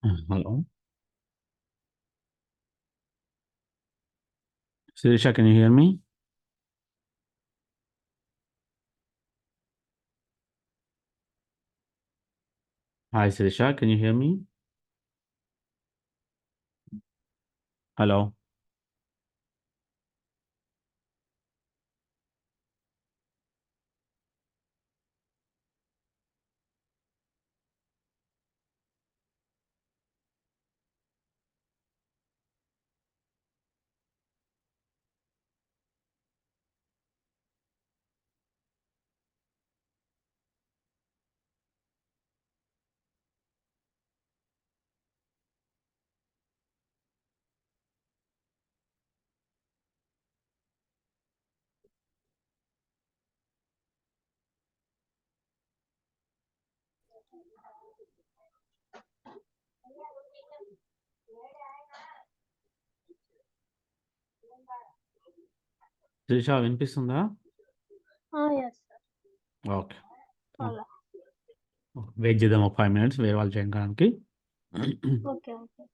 Hello. Sirisha, can you hear me? Hi, Sirisha, can you hear me? Hello. Sirisha, వినిపిస్తుందా? Yes, sir. Okay. Hola. Wait చేద్దాం ఒక 5 minutes వేరే వాళ్ళు చేయడానికి. Okay, okay.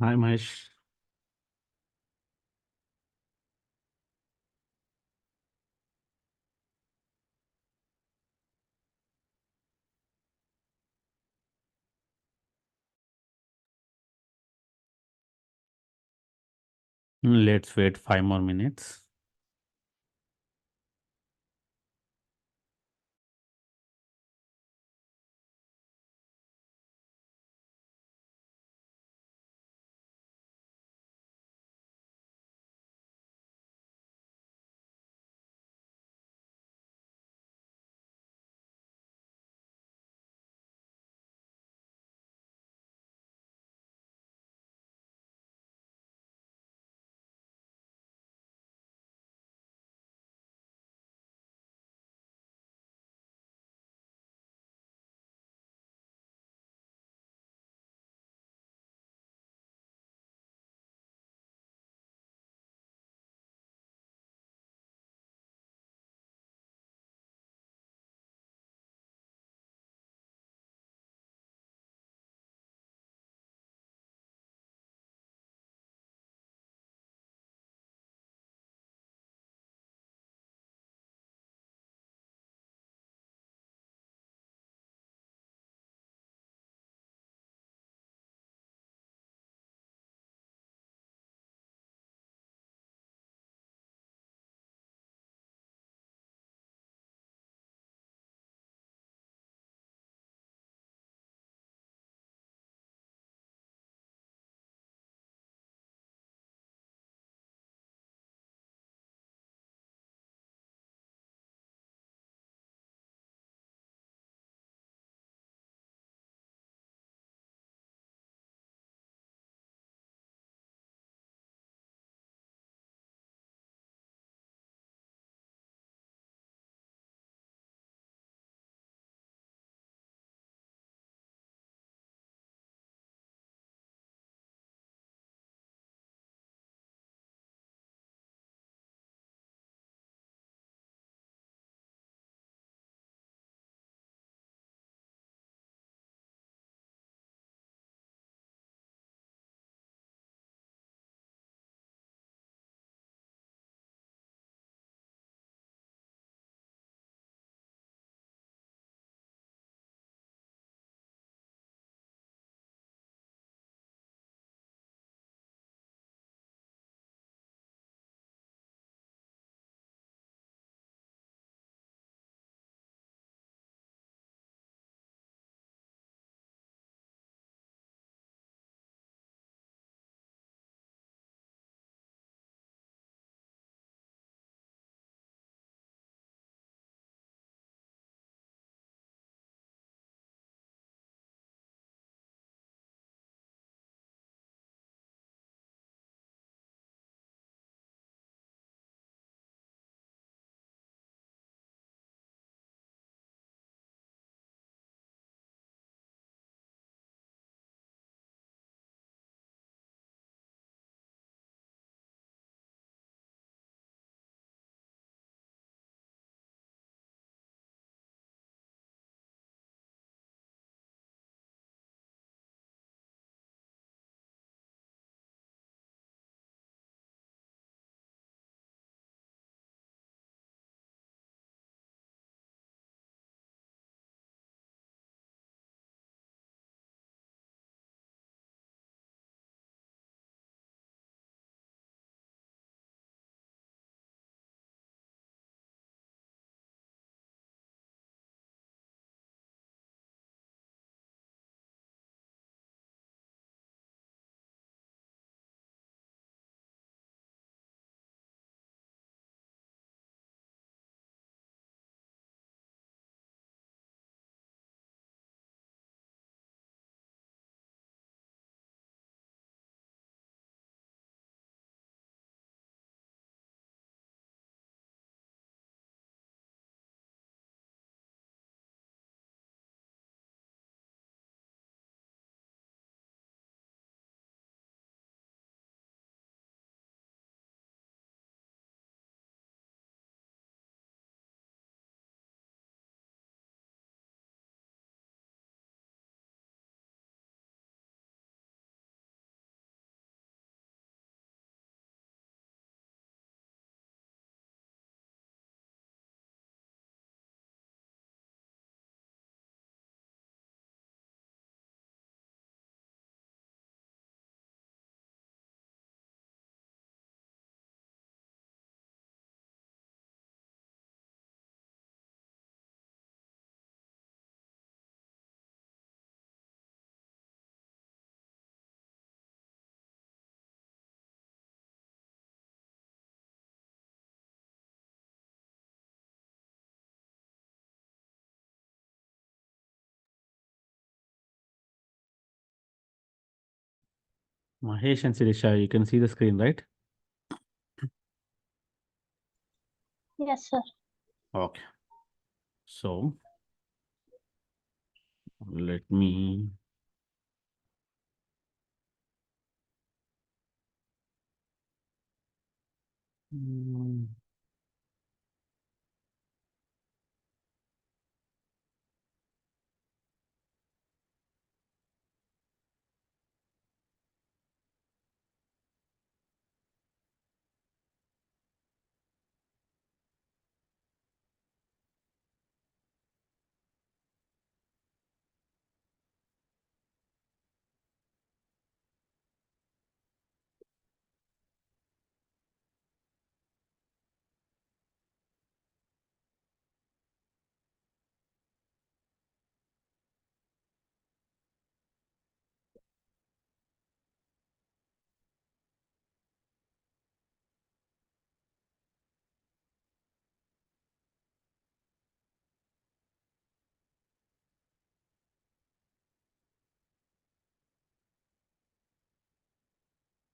Hi Mahesh. Let's wait 5 more minutes. Mahesh and Sirisha, you can see the screen, right? Yes, sir. Okay. So let me. Mm,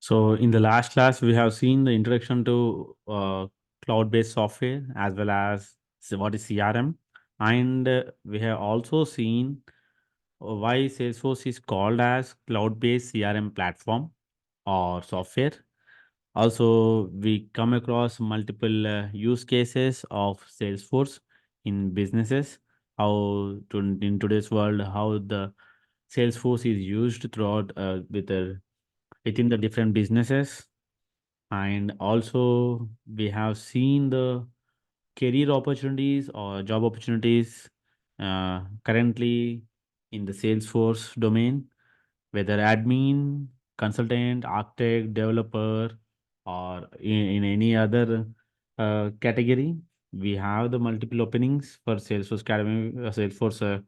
So in the last class, we have seen the introduction to cloud-based software as well as what is CRM, and we have also seen why Salesforce is called as cloud-based CRM platform or software. Also, we come across multiple use cases of Salesforce in businesses. How to, in today's world, how the Salesforce is used throughout within the different businesses, and also we have seen the career opportunities or job opportunities currently in the Salesforce domain, whether admin, consultant, architect, developer, or in any other category. We have the multiple openings for Salesforce Academy, Salesforce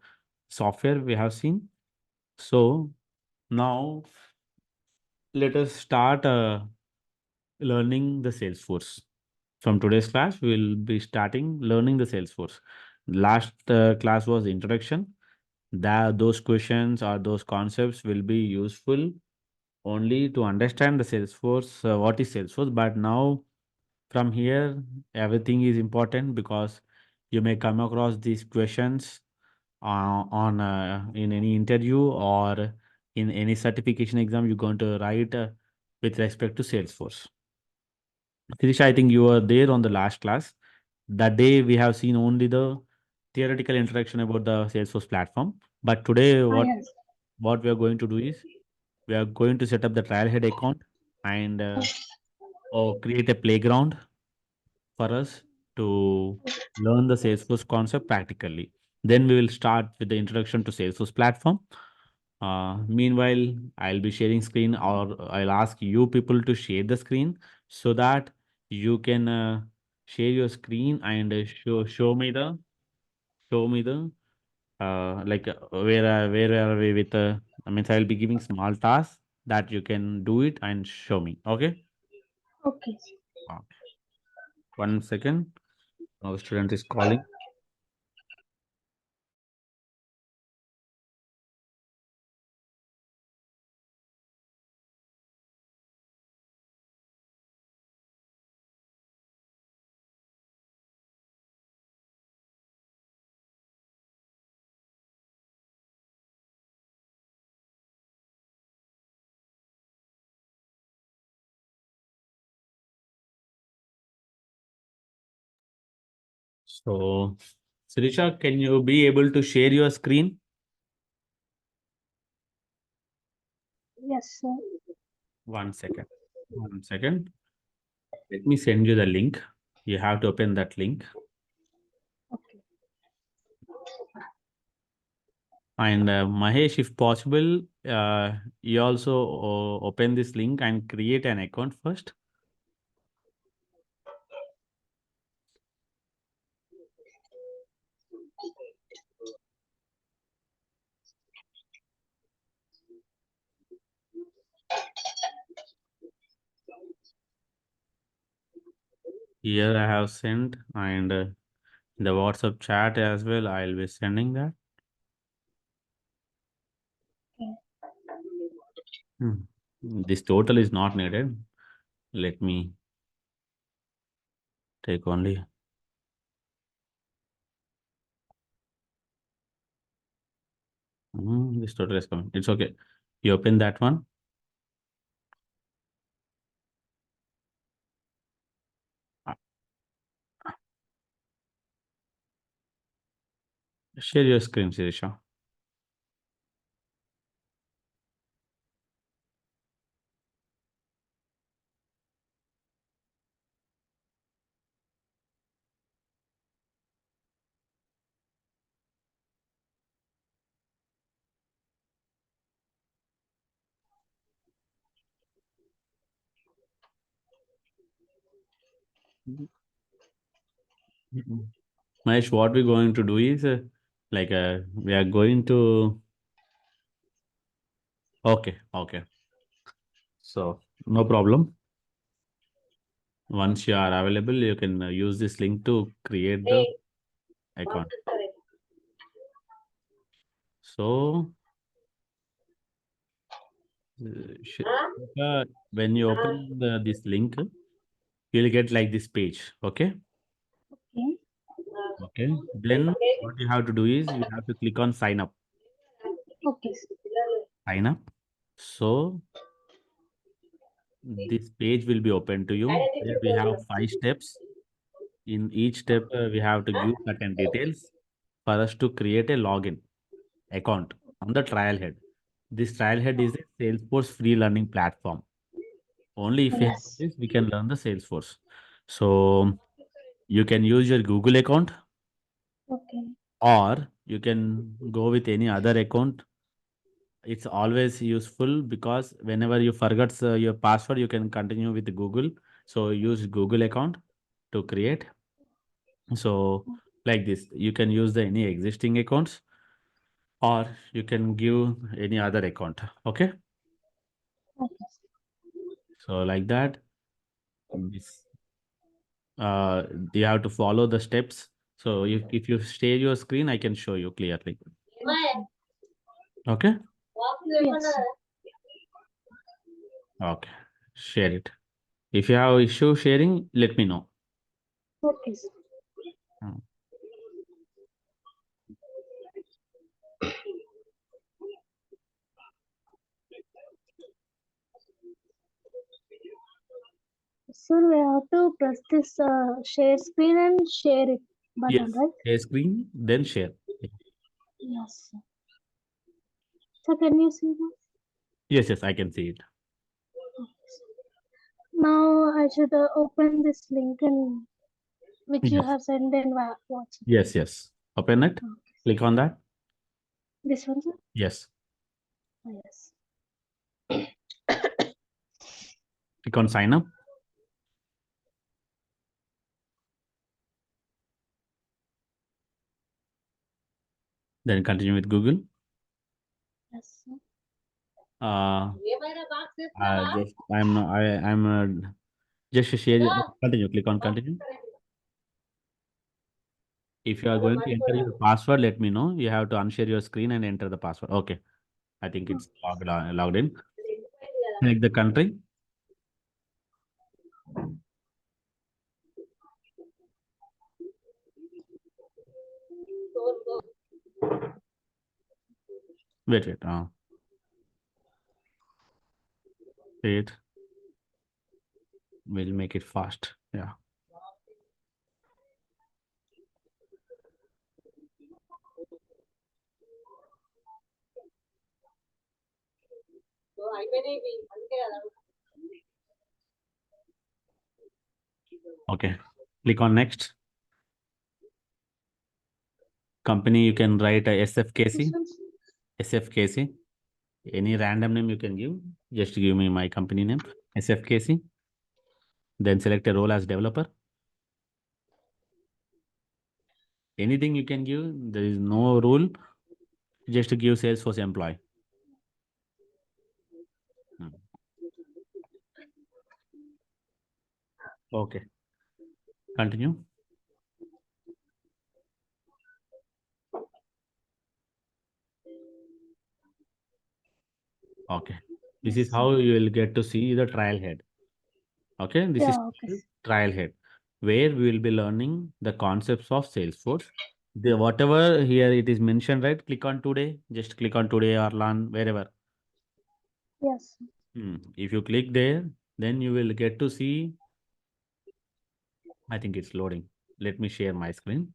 software we have seen. So now let us start learning the Salesforce. From today's class, we will be starting learning the Salesforce. Last class was introduction. That those questions or those concepts will be useful only to understand the Salesforce, what is Salesforce. But now from here, everything is important because you may come across these questions on in any interview or in any certification exam you're going to write with respect to Salesforce. Tirisha, I think you were there on the last class. That day we have seen only the theoretical introduction about the Salesforce platform. But today, Yes. what we are going to do is we are going to set up the trial head account and or create a playground for us to learn the Salesforce concept practically. Then we will start with the introduction to Salesforce platform. Meanwhile, I'll be sharing screen or I'll ask you people to share the screen so that you can share your screen and show me the like where are we with I mean I'll be giving small tasks that you can do it and show me. Okay. Okay. Okay. 1 second. Our student is calling. So, Sirisha, can you be able to share your screen? Yes, sir. 1 second. 1 second. Let me send you the link. You have to open that link. Okay. And Mahesh, if possible, you also open this link and create an account first. Here I have sent, and the WhatsApp chat as well. I'll be sending that. Okay. Hmm. This total is not needed. Let me take only. This total is coming. It's okay. You open that one. Uh, Share your screen, Sirisha. Mhm. Mahesh, what we're going to do is we are going to. Okay, okay. So no problem. Once you are available, you can use this link to create the account. So when you open this link, you'll get like this page. Okay. Okay. Okay. Then what you have to do is you have to click on sign up. Okay, sir. Sign up. So this page will be open to you. There we have 5 steps. In each step, we have to give certain details for us to create a login account on the trial head. This trial head is a Salesforce free learning platform. Only if we have Yes. this, we can learn the Salesforce. So you can use your Google account Okay. or you can go with any other account. It's always useful because whenever you forget your password, you can continue with Google. So use Google account to create. So like this, you can use the any existing accounts or you can give any other account. Okay. Okay, sir. So like that, this uh, you have to follow the steps. So if you share your screen, I can show you clearly. Okay. Okay. Yes, sir. Okay. Share it. If you have issue sharing, let me know. Okay, sir. Mm. Sir, we have to press this share screen and share it button, Yes. right? Share screen, then share. Yes, sir. So can you see that? Yes, yes, I can see it. Okay, sir. Now I should open this link and which you Yes. have sent in WhatsApp. Yes, yes. Open it. Okay. Click on that. This one, sir? Yes. Oh, yes. Click on sign up. Then continue with Google. Yes, sir. Uh, just I'm not, I'm just share. Continue. Click on continue. If you are going to enter your password, let me know. You have to unshare your screen and enter the password. Okay. I think Oh, it's logged in. Select the country. Wait, wait. Wait. We'll make it fast. Yeah. Okay. Click on next. Company, you can write a this SFKC. one, sir? SFKC. Any random name you can give. Just give me my company name. SFKC. Then select a role as developer. Anything you can give. There is no rule. Just to give Salesforce employee. Hmm. Okay. Continue. Okay. This is Yes. how you will get to see the trial head. Okay, this is Yeah. Okay. trial head, where we will be learning the concepts of Salesforce. The whatever here it is mentioned, right? Click on today, just click on today or learn wherever. Yes. If you click there, then you will get to see. I think it's loading. Let me share my screen.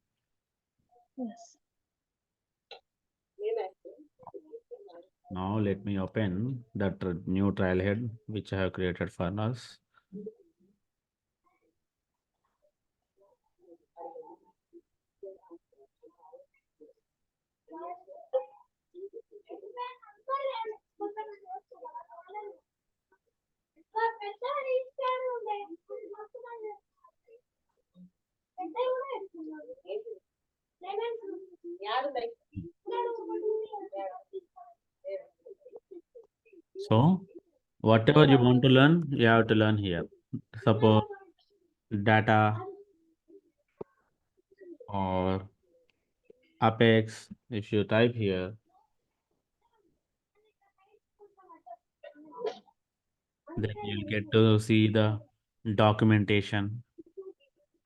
Yes. Now let me open that new trial head which I have created for us. So whatever you want to learn, you have to learn here. Suppose data or Apex. If you type here, then you'll get to see the documentation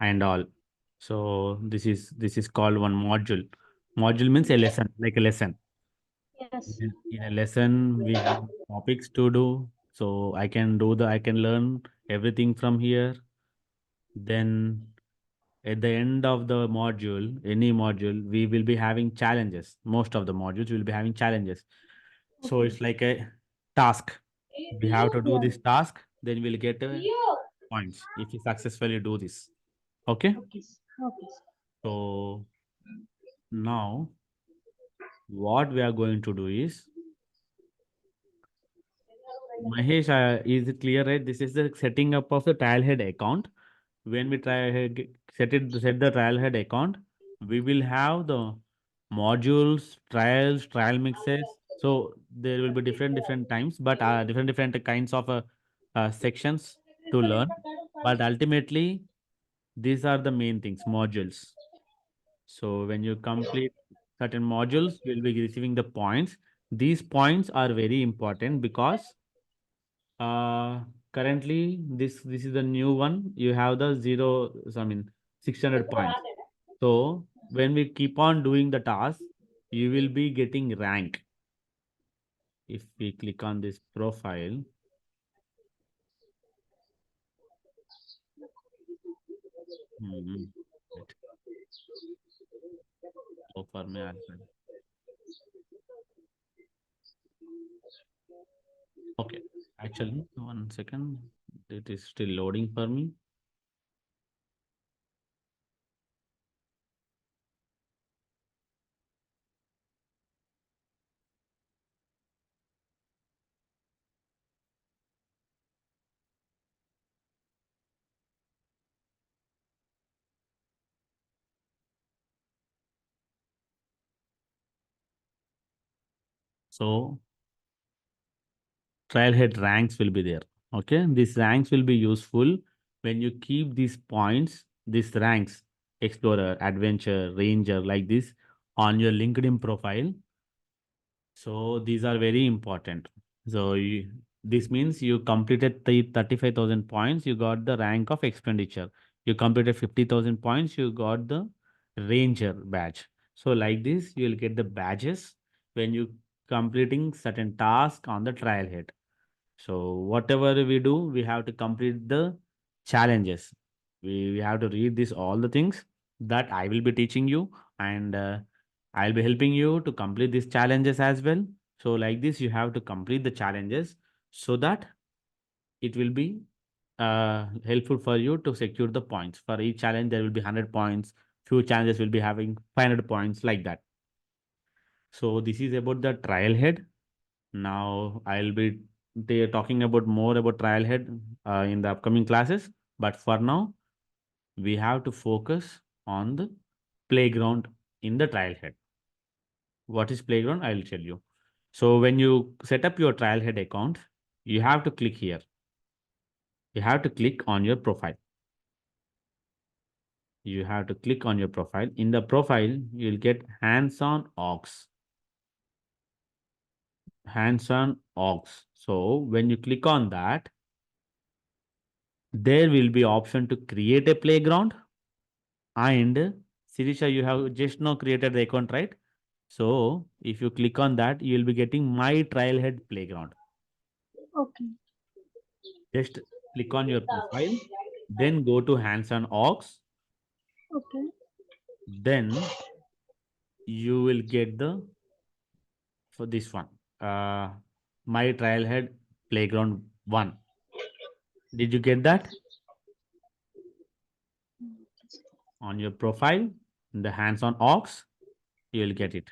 and all. So this is called one module. Module means a lesson, like a lesson. Yes. In a lesson, we have topics to do. So I can learn everything from here. Then at the end of the module, any module, we will be having challenges. Most of the modules will be having challenges. So Okay. it's like a task. We have to do Yeah. this task, then we'll get points if you successfully do this. Okay. Okay. Okay. So now what we are going to do is, Mahesh, is it clear, right? This is the setting up of the trialhead account. When we set the trialhead account, we will have the modules, trials, trial mixes. So there will be different times, but different kinds of sections to learn. But ultimately, these are the main things, modules. So when you complete certain modules, you will be receiving the points. These points are very important because uh, currently this is the new one. You have the zero, I mean 600 points. So when we keep on doing the task, you will be getting rank. If we click on this profile, hmm, wait, so for me as well. Okay, actually, one second, it is still loading for me. So trailhead ranks will be there. Okay, these ranks will be useful when you keep these points, these ranks, explorer, adventure, ranger, like this on your LinkedIn profile. So these are very important. So this means you completed the 35,000 points, you got the rank of expenditure. You completed 50,000 points, you got the ranger badge. So like this, you will get the badges when you completing certain task on the trial head. So whatever we do, we have to complete the challenges. We have to read this all the things that I will be teaching you, and I'll be helping you to complete these challenges as well. So like this, you have to complete the challenges so that it will be helpful for you to secure the points. For each challenge, there will be 100 points. Few challenges will be having 500 points like that. So this is about the trial head. Now I'll be talking about more about Trailhead in the upcoming classes. But for now, we have to focus on the playground in the Trailhead. What is playground? I'll tell you. So when you set up your Trailhead account, you have to click here. You have to click on your profile. You have to click on your profile. In the profile, you'll get hands-on orgs. Hands-on orgs. So when you click on that, there will be option to create a playground. And Sirisha, you have just now created the account, right? So if you click on that, you will be getting my Trailhead Playground. Okay. Just click on your profile, then go to Hands on Aux, Okay. then you will get the for this one. Uh, my Trailhead Playground 1. Did you get that on your profile? In the Hands on Aux, you will get it.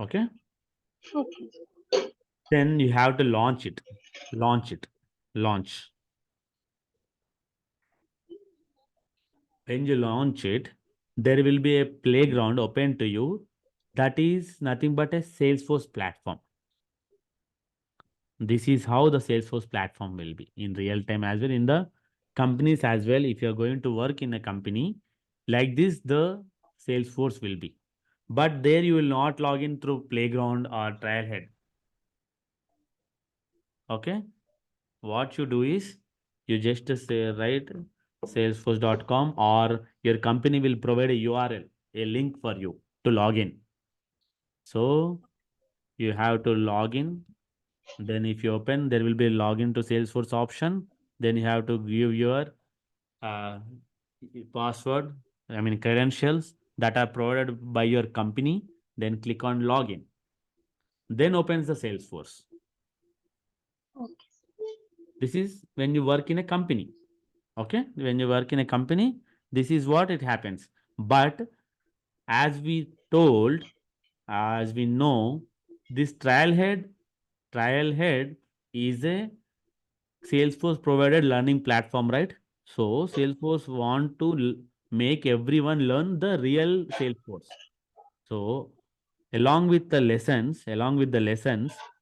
Okay. Okay. Then you have to launch it. Launch it. Launch. When you launch it, there will be a playground open to you that is nothing but a Salesforce platform. This is how the Salesforce platform will be in real time as well, in the companies as well. If you're going to work in a company like this, the Salesforce will be. But there you will not log in through Playground or Trailhead. Okay. What you do is you just say write salesforce.com, or your company will provide a URL, a link for you to log in. So you have to log in. Then if you open, there will be a login to Salesforce option. Then you have to give your uh, password, I mean credentials that are provided by your company. Then click on login. Then opens the Salesforce. Okay. This is when you work in a company. Okay, when you work in a company, this is what it happens. But as we told, as we know, this trial head is a Salesforce provided learning platform, right? So Salesforce want to make everyone learn the real Salesforce. So along with the lessons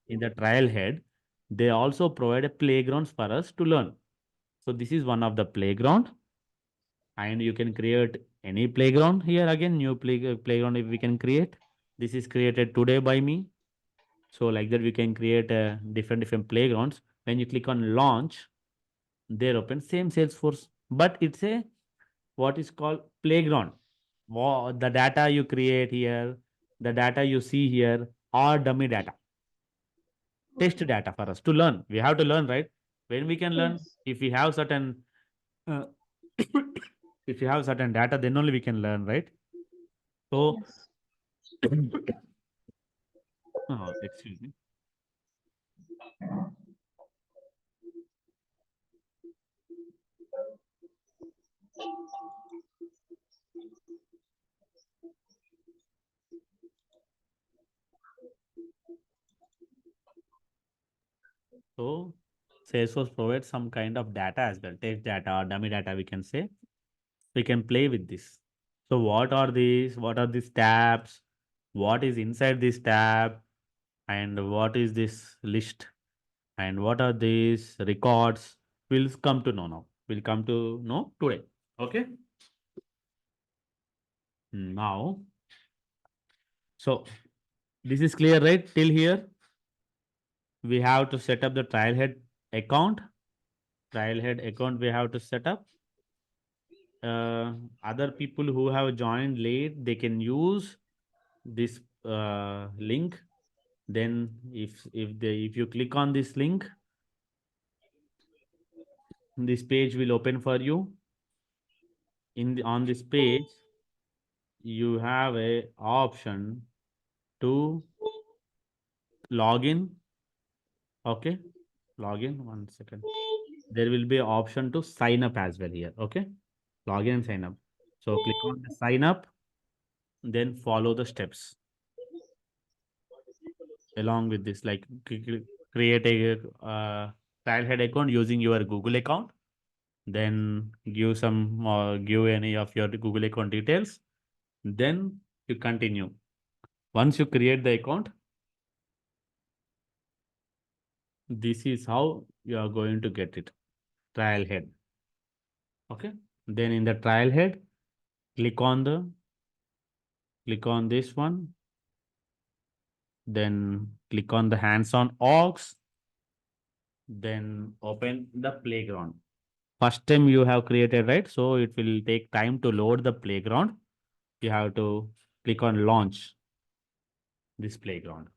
in the trial head, they also provide a playgrounds for us to learn. So this is one of the playground, and you can create any playground here. Again, new playground if we can create. This is created today by me. So like that we can create different playgrounds. When you click on launch, there open same Salesforce, but it's a what is called playground. The data you create here, the data you see here are dummy data, test Okay. data for us to learn. We have to learn, right? When we can learn, Yes. if we have certain uh, if you have certain data, then only we can learn, right? So Yes. oh, excuse me. So Salesforce provides some kind of data as well, test data or dummy data, we can say. We can play with this. So what are these? What are these tabs? What is inside this tab? And what is this list? And what are these records? We'll come to know now. We'll come to know today. Okay. Now, so this is clear, right? Till here, we have to set up the Trailhead account. Trailhead account we have to set up. uh, Other people who have joined late, they can use this link. Then if you click on this link, this page will open for you. On this page, you have a option to log in. Okay, log in. One second. There will be option to sign up as well here. Okay, log in and sign up. So click on the sign up, then follow the steps along with this, like create a Trailhead account using your Google account, then give any of your Google account details, then you continue. Once you create the account, this is how you are going to get it. Trailhead. Okay. Then in the Trailhead, click on the Click on this one, then click on the hands-on orgs, then open the playground. First time you have created, right? So it will take time to load the playground. You have to click on launch this playground.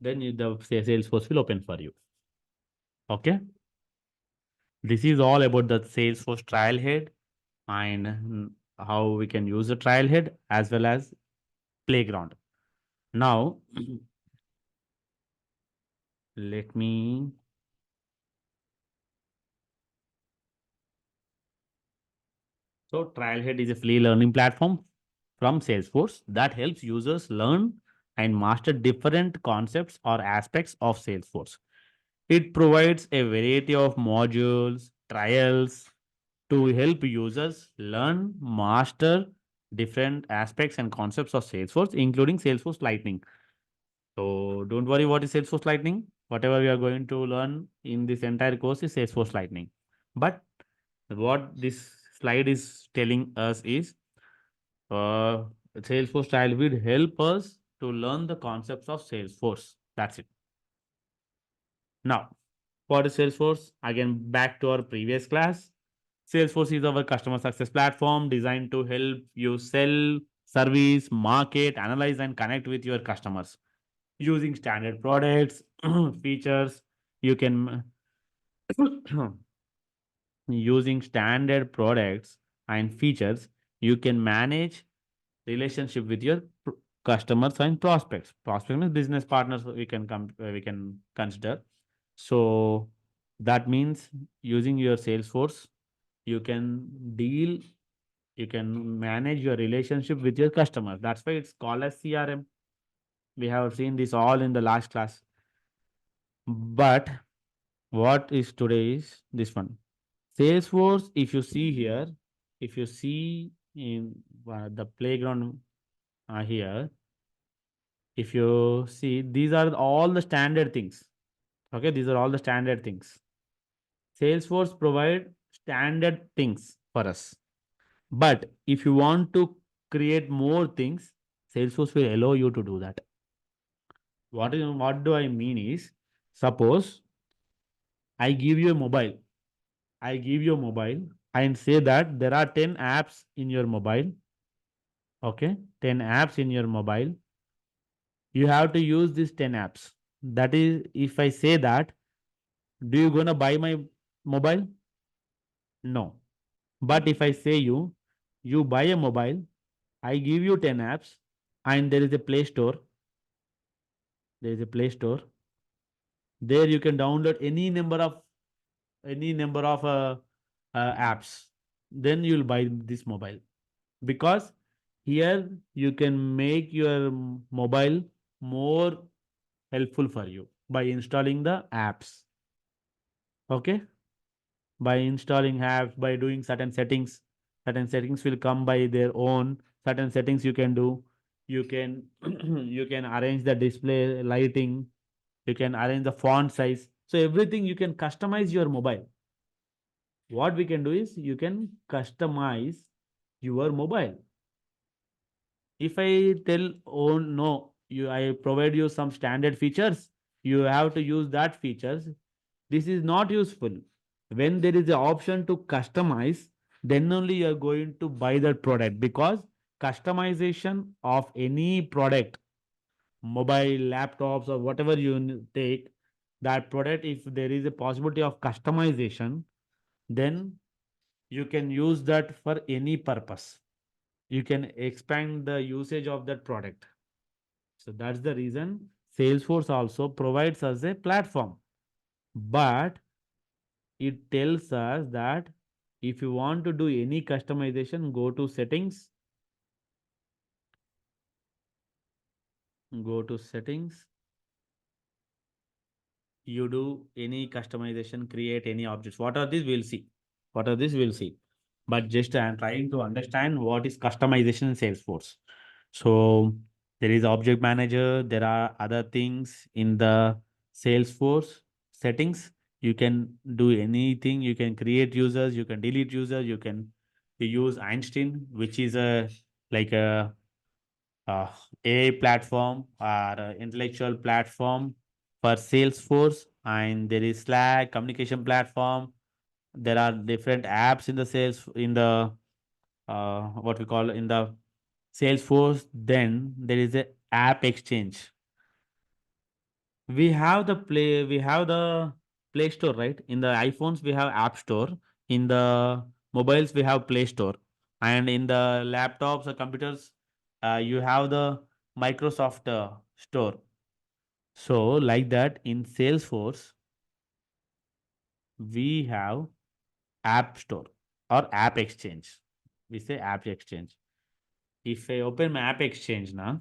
Then the Salesforce will open for you. Okay. This is all about the Salesforce Trailhead and how we can use the Trailhead as well as playground. Now, let me. So, Trailhead is a free learning platform from Salesforce that helps users learn and master different concepts or aspects of Salesforce. It provides a variety of modules, trials to help users learn, master different aspects and concepts of Salesforce, including Salesforce Lightning. So don't worry what is Salesforce Lightning. Whatever we are going to learn in this entire course is Salesforce Lightning. But what this slide is telling us is uh, Salesforce style will help us to learn the concepts of Salesforce. That's it. Now, what is Salesforce? Again, back to our previous class. Salesforce is our customer success platform designed to help you sell, service, market, analyze, and connect with your customers using standard products, features. You can using standard products and features. You can manage relationship with your customers and prospects. Prospects means business partners. We can consider. So that means using your Salesforce, you can deal, you can manage your relationship with your customers. That's why it's called as CRM. We have seen this all in the last class. But what is today is this one. Salesforce, if you see here, if you see in the playground here, if you see, these are all the standard things. Okay, these are all the standard things. Salesforce provide standard things for us. But if you want to create more things, Salesforce will allow you to do that. What do I mean is, suppose I give you a mobile. I give you a mobile and say that there are 10 apps in your mobile. Okay, 10 apps in your mobile. You have to use these 10 apps. That is, if I say that, do you gonna buy my mobile? No. But if I say you buy a mobile, I give you 10 apps, and there is a Play Store. There is a Play Store. There you can download any number of apps. Then you'll buy this mobile because here you can make your mobile more helpful for you by installing the apps. Okay, by installing apps, by doing certain settings will come by their own. Certain settings you can do. You can you can arrange the display lighting. You can arrange the font size. So everything you can customize your mobile. What we can do is you can customize your mobile. If I tell, oh no, I provide you some standard features, you have to use that features. This is not useful. When there is an option to customize, then only you are going to buy that product because customization of any product, mobile, laptops, or whatever you take, that product, if there is a possibility of customization, then you can use that for any purpose. You can expand the usage of that product. So that's the reason Salesforce also provides us a platform. But it tells us that if you want to do any customization, go to settings, you do any customization, create any objects. What are these? We'll see. What are these? We'll see. But just I'm trying to understand what is customization in Salesforce. So there is object manager. There are other things in the Salesforce settings. You can do anything. You can create users. You can delete users. You can use Einstein, which is a like a uh, AI platform or intellectual platform for Salesforce, and there is Slack communication platform. There are different apps in the sales in the what we call in the Salesforce. Then there is a app exchange. We have the Play Store, right? In the iPhones we have App Store. In the mobiles we have Play Store, and in the laptops or computers you have the Microsoft Store. So like that in Salesforce we have App Store or App Exchange. We say App Exchange. If I open my App Exchange now,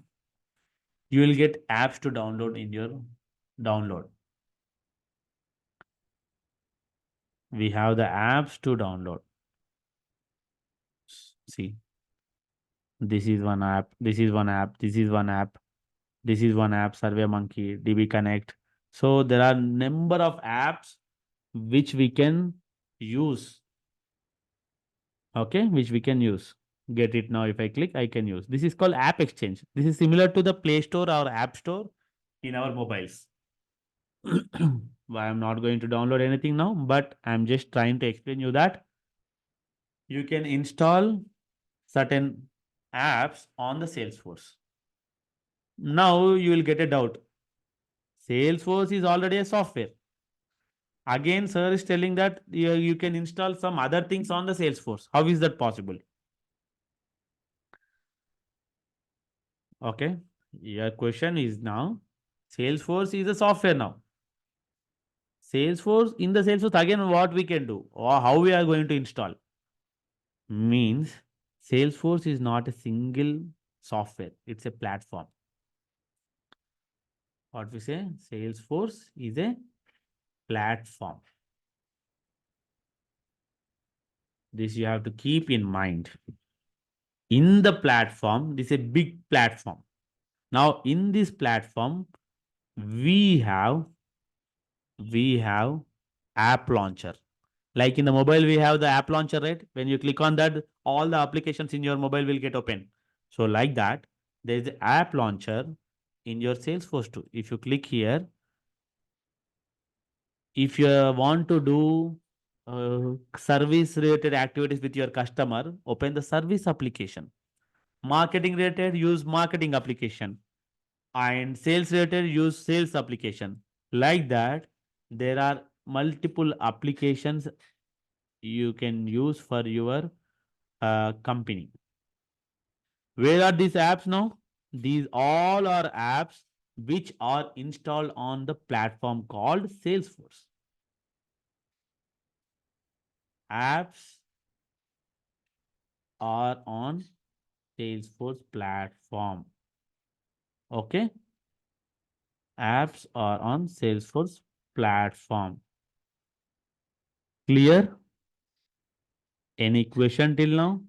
you will get apps to download in your download. We have the apps to download. See, this is one app, this is one app, this is one app, this is one app, Survey Monkey, DB Connect. So there are number of apps which we can use. Okay, which we can use. Get it now. If I click, I can use. This is called App Exchange. This is similar to the Play Store or App Store in our mobiles. I'm not going to download anything now, but I'm just trying to explain you that you can install certain apps on the Salesforce. Now you will get a doubt. Salesforce is already a software. Again, sir is telling that you can install some other things on the Salesforce. How is that possible? Okay. Your question is now Salesforce is a software now. Salesforce in the Salesforce again what we can do or how we are going to install means Salesforce is not a single software. It's a platform. What we say? Salesforce is a platform. This you have to keep in mind. In the platform, this is a big platform. Now, in this platform, we have we have app launcher. Like in the mobile, we have the app launcher, right? When you click on that, all the applications in your mobile will get open. So, like that, there is the app launcher in your Salesforce too. If you click here, if you want to do service related activities with your customer, open the service application. Marketing related, use marketing application, and sales related, use sales application. Like that, there are multiple applications you can use for your company. Where are these apps now? These all are apps which are installed on the platform called Salesforce. Apps are on Salesforce platform. Okay. Apps are on Salesforce platform. Clear? Any question till now?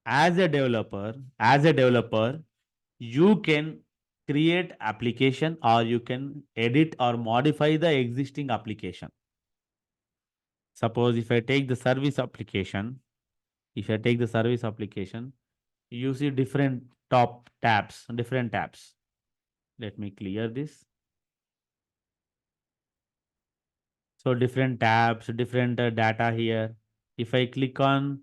As a developer, you can create application or you can edit or modify the existing application. Suppose if I take the service application, if I take the service application, you see different top tabs, different tabs. Let me clear this. So different tabs, different data here. If I click on,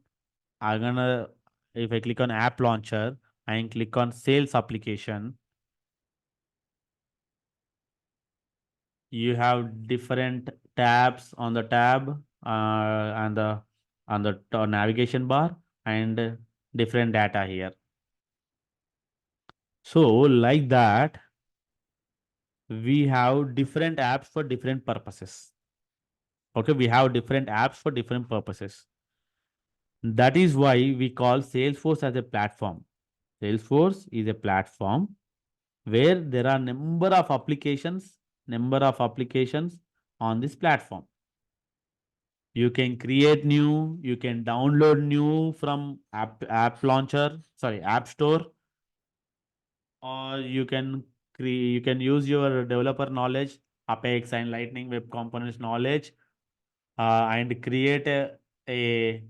I'm gonna, if I click on app launcher and click on sales application, you have different tabs on the tab and the on the navigation bar and different data here. So like that, we have different apps for different purposes. Okay, we have different apps for different purposes. That is why we call Salesforce as a platform. Salesforce is a platform where there are number of applications on this platform. You can create new, you can download new from app launcher, sorry, app store, or you can use your developer knowledge, Apex and Lightning Web Components knowledge, and create a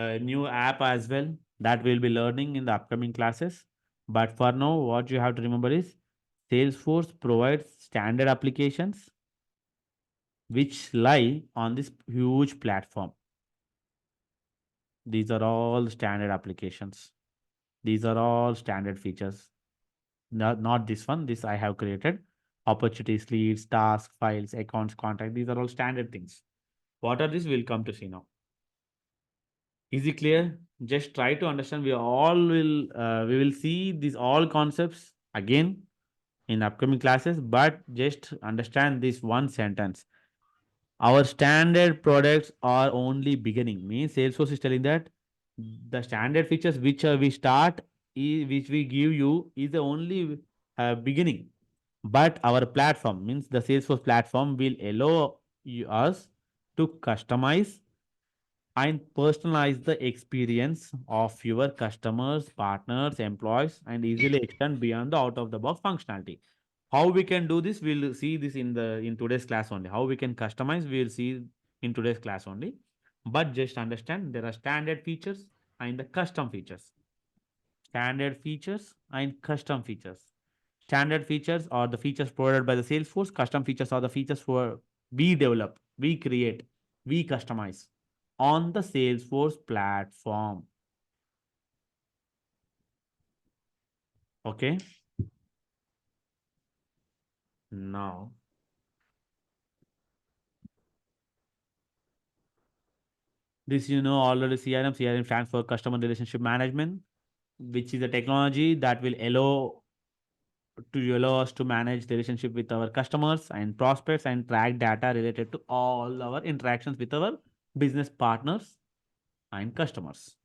a new app as well that we'll be learning in the upcoming classes. But for now, what you have to remember is Salesforce provides standard applications which lie on this huge platform. These are all standard applications. These are all standard features. Not this one. This I have created. Opportunities, leads, tasks, files, accounts, contact. These are all standard things. What are these? We'll come to see now. Is it clear? Just try to understand. We will see these all concepts again in upcoming classes, but just understand this one sentence. Our standard products are only beginning. Means Salesforce is telling that the standard features which we start, which we give you, is the only beginning. But our platform means the Salesforce platform will allow us to customize and personalize the experience of your customers, partners, employees, and easily extend beyond the out of the box functionality. How we can do this, we'll see this in today's class only. How we can customize, we'll see in today's class only. But just understand there are standard features and the custom features. Standard features and custom features. Standard features are the features provided by the Salesforce. Custom features are the features for we develop, we create, we customize on the Salesforce platform. Okay. Now, this already CRM. CRM stands for Customer Relationship Management, which is a technology that will allow us to manage the relationship with our customers and prospects and track data related to all our interactions with our business partners and customers.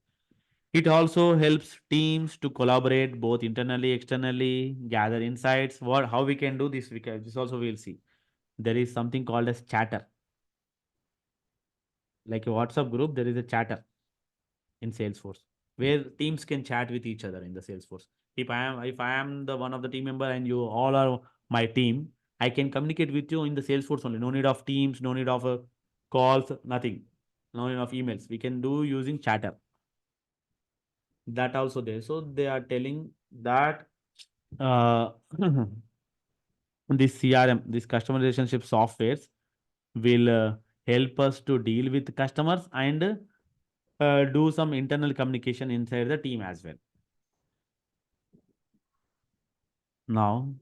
It also helps teams to collaborate both internally, externally, gather insights. How we can do this? This also we'll see. There is something called as chatter, like a WhatsApp group. There is a chatter in Salesforce where teams can chat with each other in the Salesforce. If I am the one of the team member and you all are my team, I can communicate with you in the Salesforce only. No need of Teams, no need of calls, nothing. No need of emails. We can do using chatter. That also there. So they are telling that uh, this CRM, this customer relationship softwares will help us to deal with customers and do some internal communication inside the team as well. Now,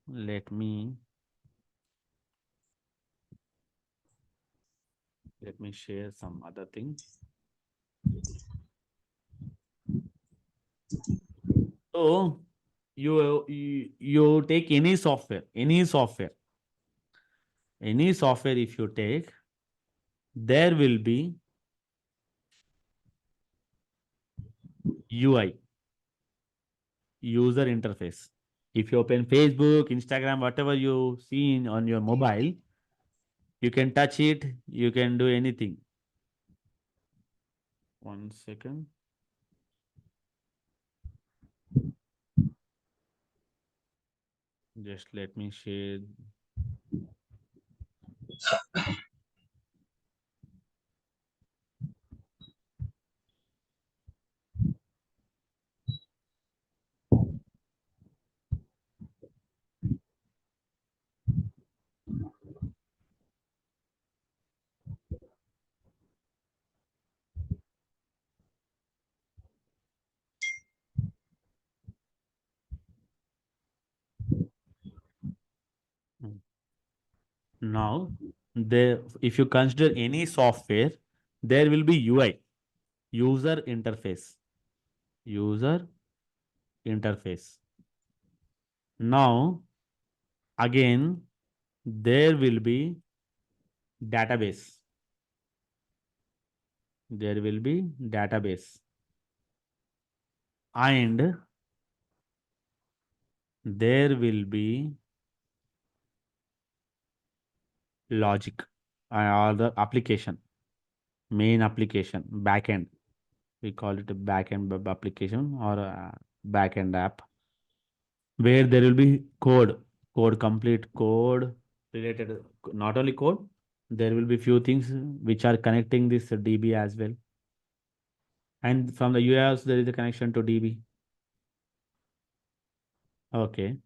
let me share some other thing. So you take any software if you take, there will be UI, user interface. If you open Facebook, Instagram, whatever you see on your mobile, you can touch it, you can do anything. One second. Just let me share. Now, if you consider any software, there will be UI, user interface. User interface. Now, again, there will be database. There will be database. And there will be logic or the application, main application, backend. We call it a backend application or a backend app where there will be code, complete code related, not only code. There will be few things which are connecting this DB as well. And from the UI also there is a connection to DB. Okay.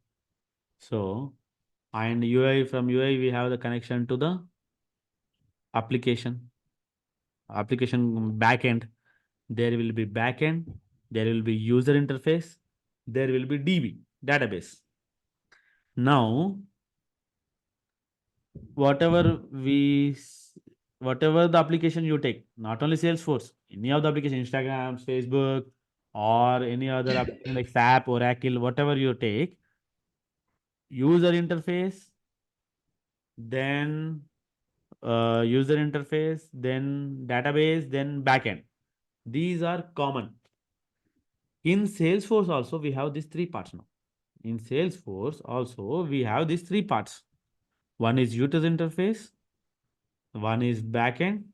So, and UI, from UI we have the connection to the application. Application backend. There will be backend. There will be user interface. There will be DB, database. Now, whatever whatever the application you take, not only Salesforce, any of the application, Instagram, Facebook, or any other application like SAP, Oracle, whatever you take, user interface, then user interface, then database, then backend. These are common. In Salesforce also we have these three parts now. In Salesforce also we have these three parts. One is user interface, one is backend,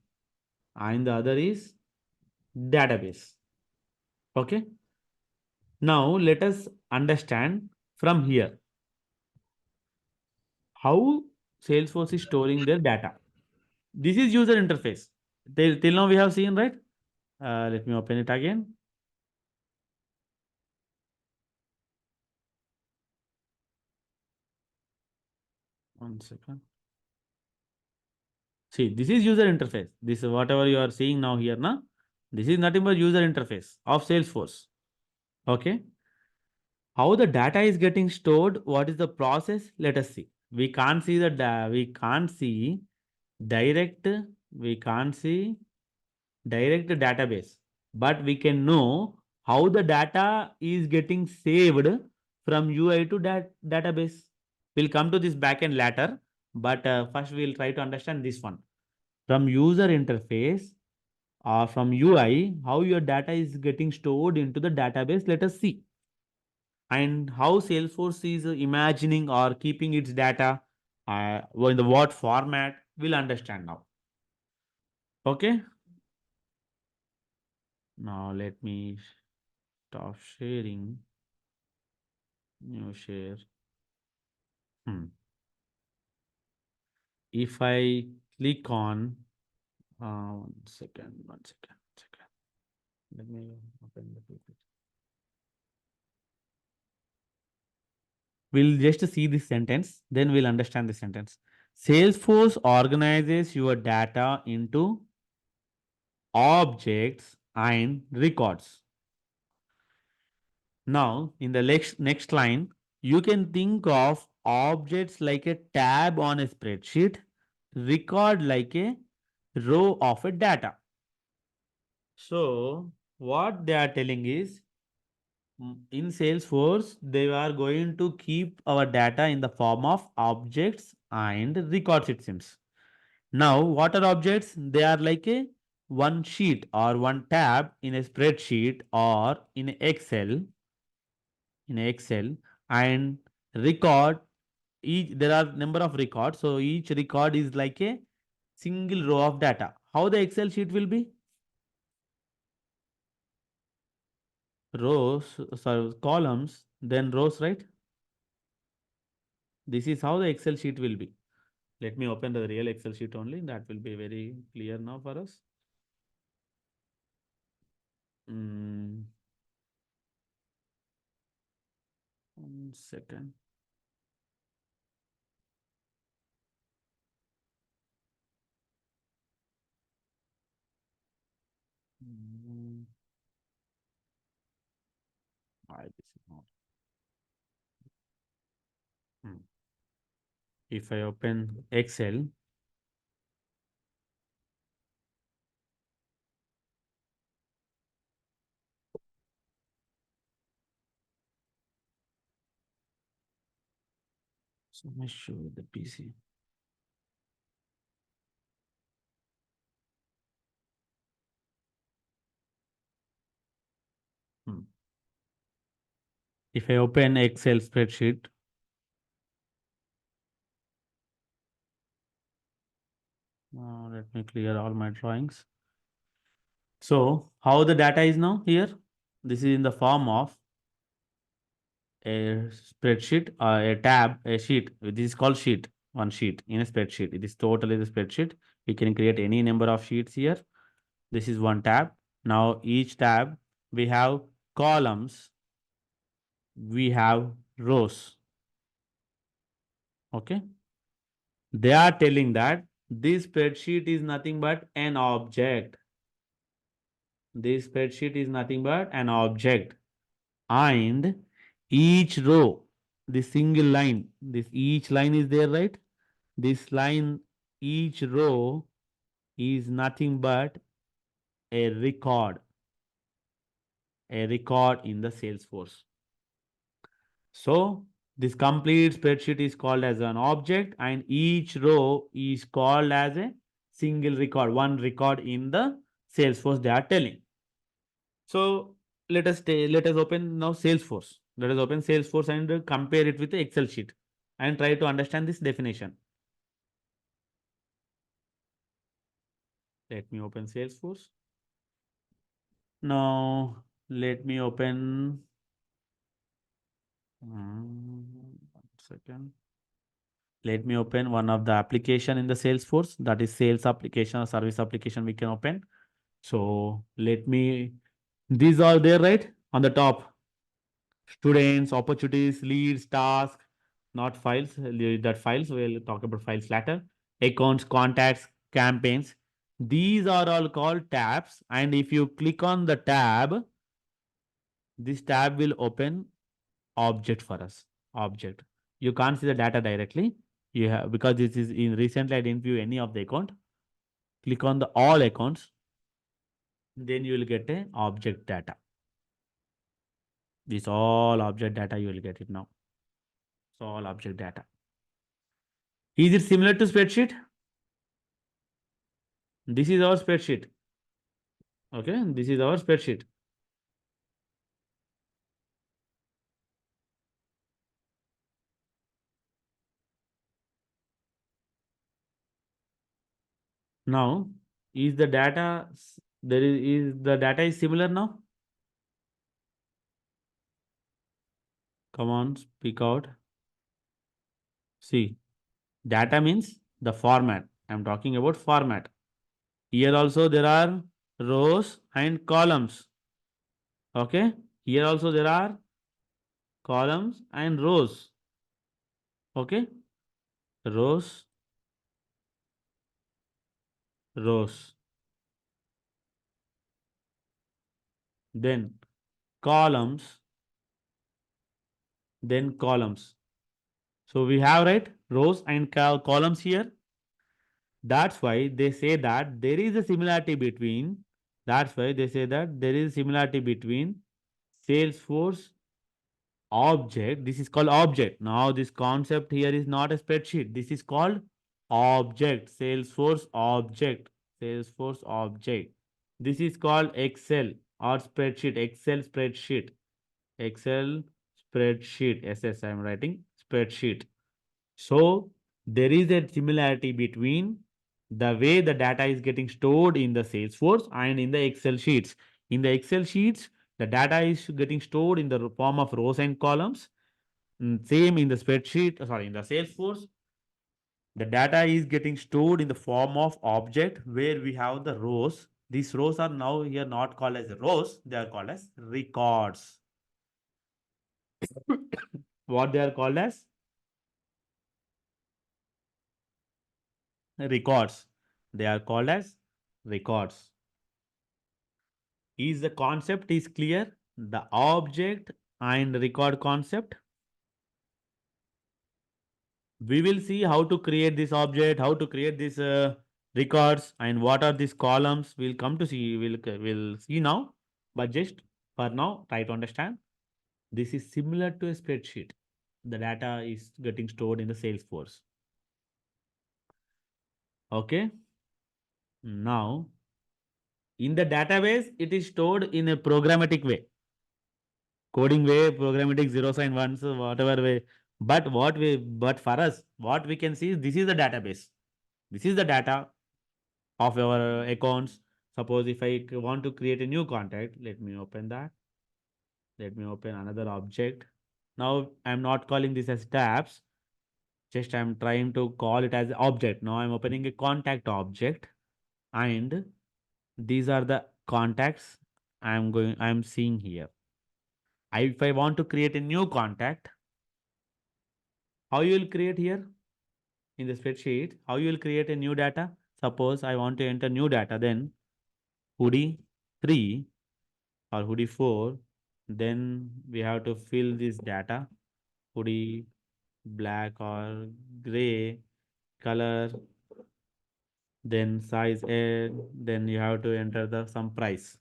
and the other is database. Okay. Now let us understand from here how Salesforce is storing their data. This is user interface. Till now we have seen, right? Let me open it again. One second. See, this is user interface. This is whatever you are seeing now here, na? This is nothing but user interface of Salesforce. Okay. How the data is getting stored? What is the process? Let us see. We can't see we can't see direct. We can't see direct database, but we can know how the data is getting saved from UI to that database. We'll come to this backend later, but first we'll try to understand this one. From user interface or from UI, how your data is getting stored into the database, let us see. And how Salesforce is imagining or keeping its data, in the what format, we'll understand now. Okay. Now let me stop sharing. New share. If I click on, one second, one second, second. Let me open the PPT. We'll just see this sentence, then we'll understand the sentence. Salesforce organizes your data into objects and records. Now, in the next line, you can think of objects like a tab on a spreadsheet, record like a row of a data. So, what they are telling is, in Salesforce, they are going to keep our data in the form of objects and records, it seems. Now, what are objects? They are like a one sheet or one tab in a spreadsheet or in Excel, and record, each there are number of records, so each record is like a single row of data. How the Excel sheet will be? Rows, sorry, columns, then rows, right? This is how the Excel sheet will be. Let me open the real Excel sheet only. That will be very clear now for us. Mm, one second. Mm, why this is not? Hmm. If I open Excel, so let me show the PC. Hmm. If I open Excel spreadsheet, let me clear all my drawings. So how the data is now here? This is in the form of a spreadsheet, a tab, a sheet. This is called sheet. one sheet in a spreadsheet. It is totally the spreadsheet. We can create any number of sheets here. This is one tab. Now each tab we have columns, we have rows. Okay. They are telling that this spreadsheet is nothing but an object. This spreadsheet is nothing but an object. And each row, the single line, this each line is there, right? This line, each row is nothing but a record in the Salesforce. So this complete spreadsheet is called as an object and each row is called as a single record, one record in the Salesforce they are telling. So let us open now Salesforce. Let us open Salesforce and compare it with the Excel sheet and try to understand this definition. Let me open Salesforce. Now let me open 1 second. Let me open one of the application in the Salesforce, that is sales application or service application we can open. So let me, these are there, right? On the top, students, opportunities, leads, tasks, not files, that files, we'll talk about files later. Accounts, contacts, campaigns. These are all called tabs. And if you click on the tab, this tab will open object for us. Object. You can't see the data directly. You have, because this is in recently I didn't view any of the account. Click on the all accounts, then you will get a object data. This all object data you will get it now. So all object data. Is it similar to spreadsheet? This is our spreadsheet. Okay, this is our spreadsheet. Now, is the data is the data is similar now? Come on, speak out. See, data means the format. I'm talking about format. Here also there are rows and columns. Okay. Here also there are columns and rows. Okay. Rows, rows. Then columns, then columns. So we have, right, rows and columns here. That's why they say that there is a similarity between. That's why they say that there is a similarity between Salesforce object. This is called object. Now this concept here is not a spreadsheet. This is called object. Salesforce object. Salesforce object. This is called Excel or spreadsheet. Excel spreadsheet. Excel spreadsheet. SS I am writing spreadsheet. So there is a similarity between the way the data is getting stored in the Salesforce and in the Excel sheets. In the Excel sheets, the data is getting stored in the form of rows and columns. Same in the spreadsheet, sorry, in the Salesforce, the data is getting stored in the form of object where we have the rows. These rows are now here not called as rows, they are called as records. What they are called as? Records. They are called as records. Is the concept is clear? The object and record concept. We will see how to create this object, how to create this records, and what are these columns. We'll come to see. We'll see now. But just for now, try to understand. This is similar to a spreadsheet. The data is getting stored in the Salesforce. Okay. Now, in the database, it is stored in a programmatic way. Coding way, programmatic zeros and ones, whatever way. But for us, what we can see is this is the database. This is the data of our accounts. Suppose if I want to create a new contact, let me open that. Let me open another object. Now I'm not calling this as tabs. Just I'm trying to call it as an object. Now I'm opening a contact object, and these are the contacts I'm seeing here. If I want to create a new contact, how you will create here in the spreadsheet? How you will create a new data? Suppose I want to enter new data, then hoodie 3 or hoodie 4. Then we have to fill this data. Hoodie black or gray color, then size A, then you have to enter the some price.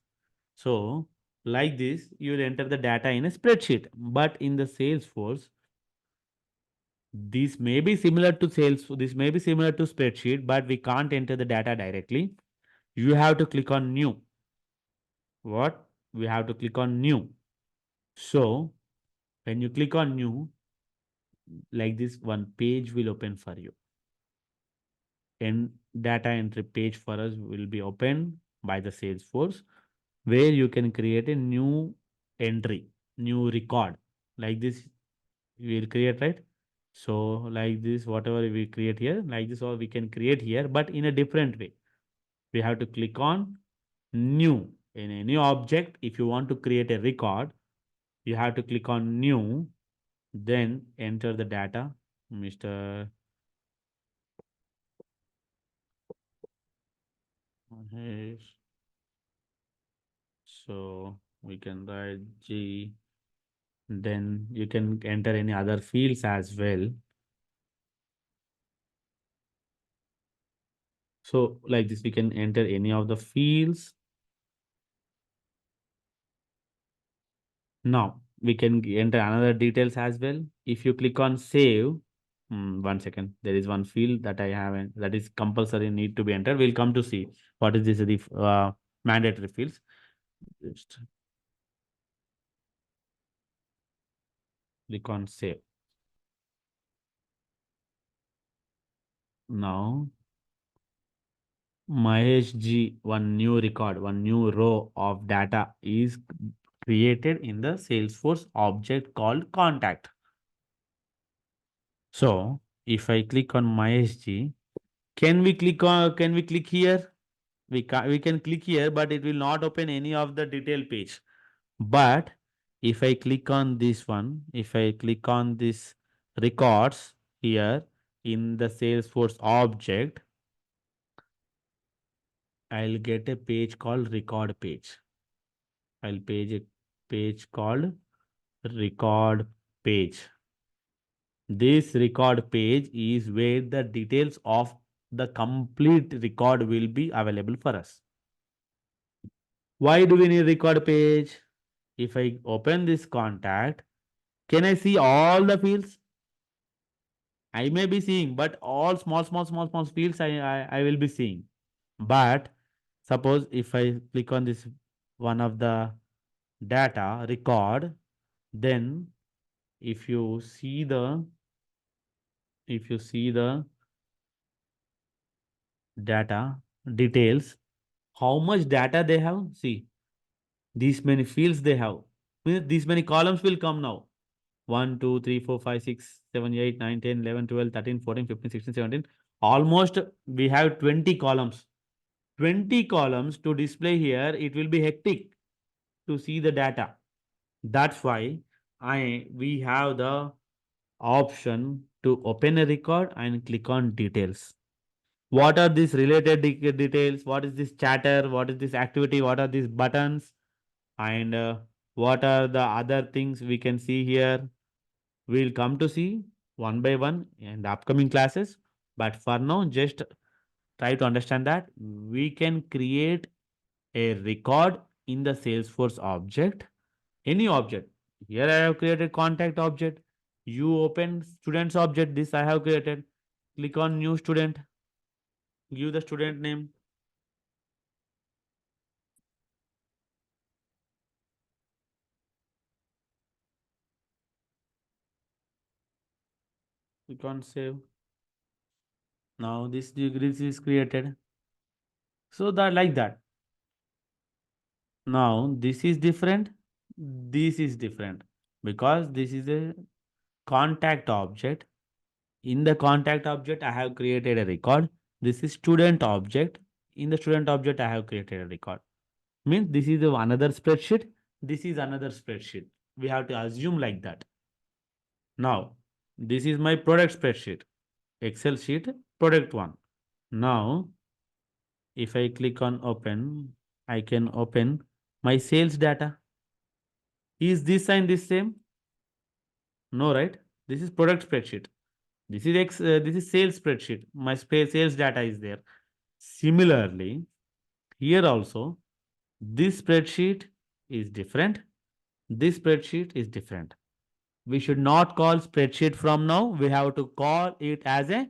So like this, you will enter the data in a spreadsheet. But in the Salesforce, this may be similar to spreadsheet, but we can't enter the data directly. You have to click on new. What? We have to click on new. So when you click on new, like this, one page will open for you. And data entry page for us will be opened by the Salesforce, where you can create a new entry, new record. Like this, we will create, right? So like this, whatever we create here, like this, or we can create here, but in a different way. We have to click on new. In a new object, if you want to create a record, you have to click on new, then enter the data, Mr. Mahesh. So we can write G, then you can enter any other fields as well. So like this, we can enter any of the fields. Now we can enter another details as well. If you click on save, 1 second, there is one field that I haven't, that is compulsory need to be entered. We'll come to see what is this mandatory fields. Just click on save. Now Mahesh G, one new record, one new row of data is created in the Salesforce object called contact. So if I click on MySG, can we click here? We can click here, but it will not open any of the detail page. But if I click on this one, if I click on this records here in the Salesforce object, I'll get a page called record page. I'll page a page called record page. This record page is where the details of the complete record will be available for us. Why do we need record page? If I open this contact, can I see all the fields? I may be seeing, but all small fields I will be seeing. But suppose if I click on this one of the data record, then if you see the if you see the data details, how much data they have, see, these many fields they have. These many columns will come now. 1 2 3 4 5 6 7 8 9 10 11 12 13 14 15 16 17. Almost we have 20 columns. 20 columns to display here, it will be hectic to see the data. That's why I we have the option to open a record and click on details. What are these related details? What is this chatter? What is this activity? What are these buttons? And what are the other things we can see here? We'll come to see one by one in the upcoming classes. But for now, just try to understand that we can create a record in the Salesforce object, any object. Here I have created contact object. You open students object. This I have created. Click on new student. Give the student name. Click on save. Now this is created. So that like that. Now this is different. This is different because this is a contact object. In the contact object, I have created a record. This is student object. In the student object, I have created a record. Means this is another spreadsheet. This is another spreadsheet. We have to assume like that. Now, this is my product spreadsheet. Excel sheet, product one. Now, if I click on open, I can open my sales data. Is this and this same? No, right? This is product spreadsheet. This is sales spreadsheet. My sales data is there. Similarly, here also, this spreadsheet is different. This spreadsheet is different. We should not call spreadsheet from now. We have to call it as a,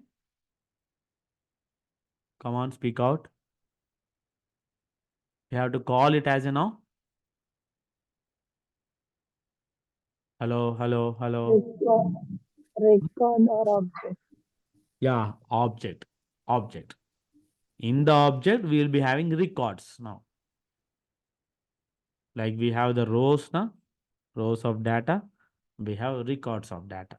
come on, speak out. We have to call it as a now. Hello, hello, hello. Record, record or object. Yeah, object. Object. In the object, we will be having records now. Like we have the rows now, rows of data. We have records of data.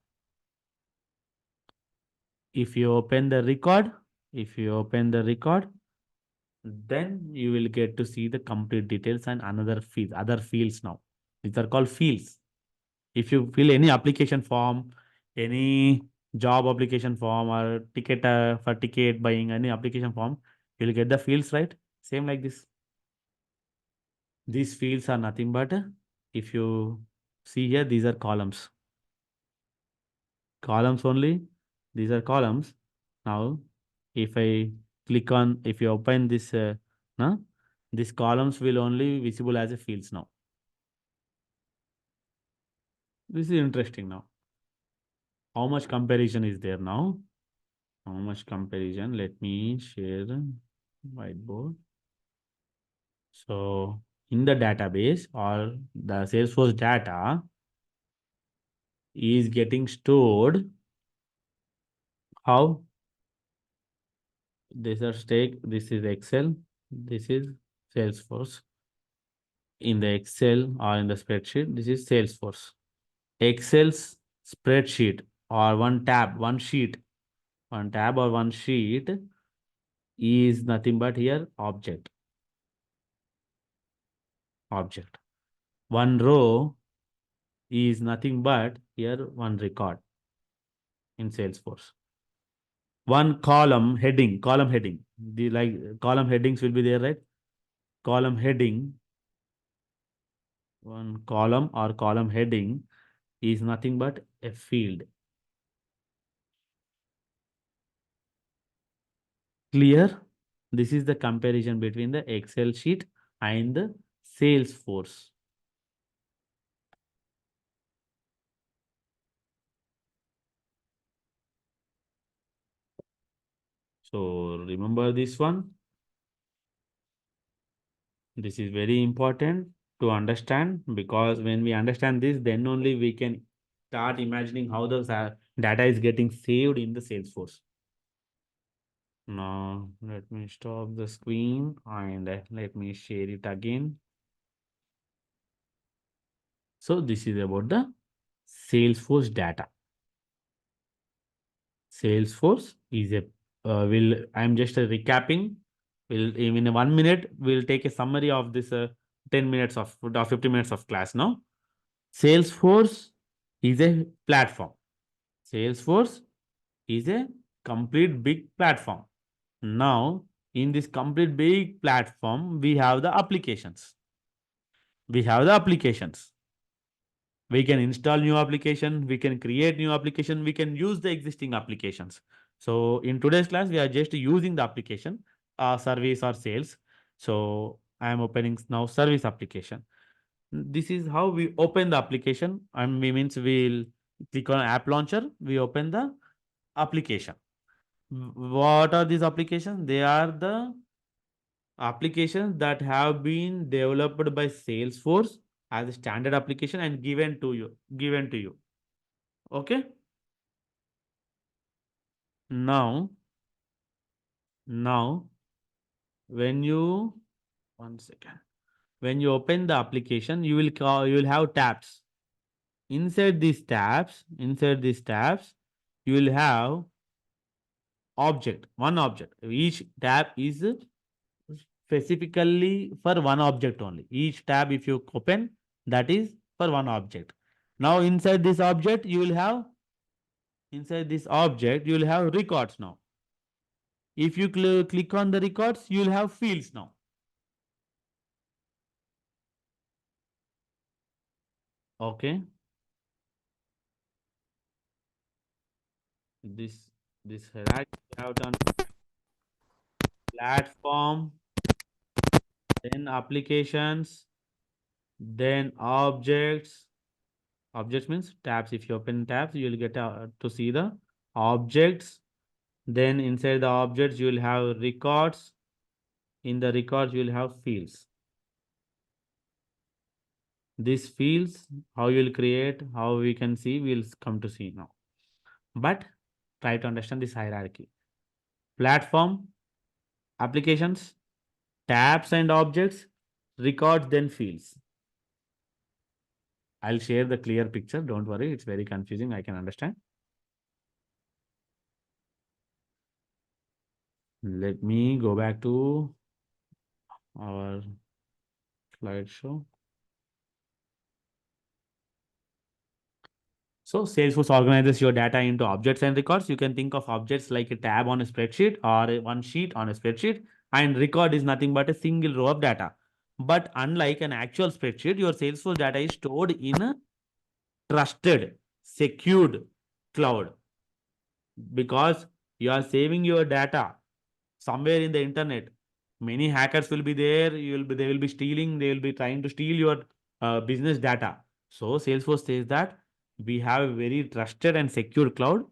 If you open the record, if you open the record, then you will get to see the complete details and another fields, other fields now. These are called fields. If you fill any application form, any job application form or ticket for ticket buying, any application form, you'll get the fields, right? Same like this. These fields are nothing but, if you see here, these are columns. Columns only. These are columns. Now, if I click on, if you open this, no, these columns will only visible as a fields now. This is interesting now. How much comparison is there now? How much comparison? Let me share whiteboard. So in the database or the Salesforce data is getting stored. How? This is stake. This is Excel. This is Salesforce. In the Excel or in the spreadsheet, this is Salesforce. Excel's spreadsheet or one tab or one sheet is nothing but here object. Object. One row is nothing but here one record in Salesforce. One column heading. The like column headings will be there, right? Column heading, one column or column heading is nothing but a field. Clear? This is the comparison between the Excel sheet and the Salesforce. So remember this one. This is very important to understand, because when we understand this, then only we can start imagining how the data is getting saved in the Salesforce. Now, let me stop the screen and let me share it again. So this is about the Salesforce data. Salesforce is a will I'm just recapping. Will in 1 minute we'll take a summary of this 10 minutes of or 50 minutes of class now. Salesforce is a platform. Salesforce is a complete big platform. Now, in this complete big platform, we have the applications. We have the applications. We can install new application, we can create new application, we can use the existing applications. So in today's class, we are just using the application, service or sales. So I am opening now service application. This is how we open the application, and we means we'll click on app launcher, we open the application. What are these applications? They are the applications that have been developed by Salesforce as a standard application and given to you. Okay. Now now when you, one second, when you open the application, you will have tabs. Inside these tabs, you will have object, one object. Each tab is specifically for one object only. Each tab, if you open, that is for one object. Now, inside this object, you will have records now. If you click on the records, you will have fields now. Okay. This this hierarchy we have done platform, then applications, then objects. Objects means tabs. If you open tabs, you will get to see the objects. Then inside the objects, you will have records. In the records, you will have fields. These fields, how you will create, how we can see, we will come to see now. But try to understand this hierarchy. Platform, applications, tabs and objects, records, then fields. I'll share the clear picture. Don't worry, it's very confusing. I can understand. Let me go back to our slideshow. So Salesforce organizes your data into objects and records. You can think of objects like a tab on a spreadsheet or one sheet on a spreadsheet, and record is nothing but a single row of data. But unlike an actual spreadsheet, your Salesforce data is stored in a trusted, secured cloud, because you are saving your data somewhere in the internet. Many hackers will be there. They will be stealing. They will be trying to steal your business data. So Salesforce says that we have a very trusted and secure cloud.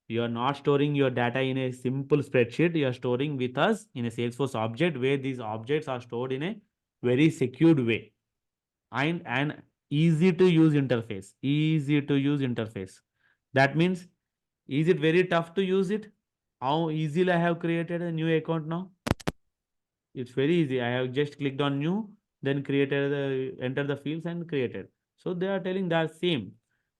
You are not storing your data in a simple spreadsheet. You are storing with us in a Salesforce object, where these objects are stored in a very secured way, and an easy to use interface. Easy to use interface. That means, is it very tough to use it? How easily I have created a new account now? It's very easy. I have just clicked on new, then created enter the fields and created. So they are telling that same.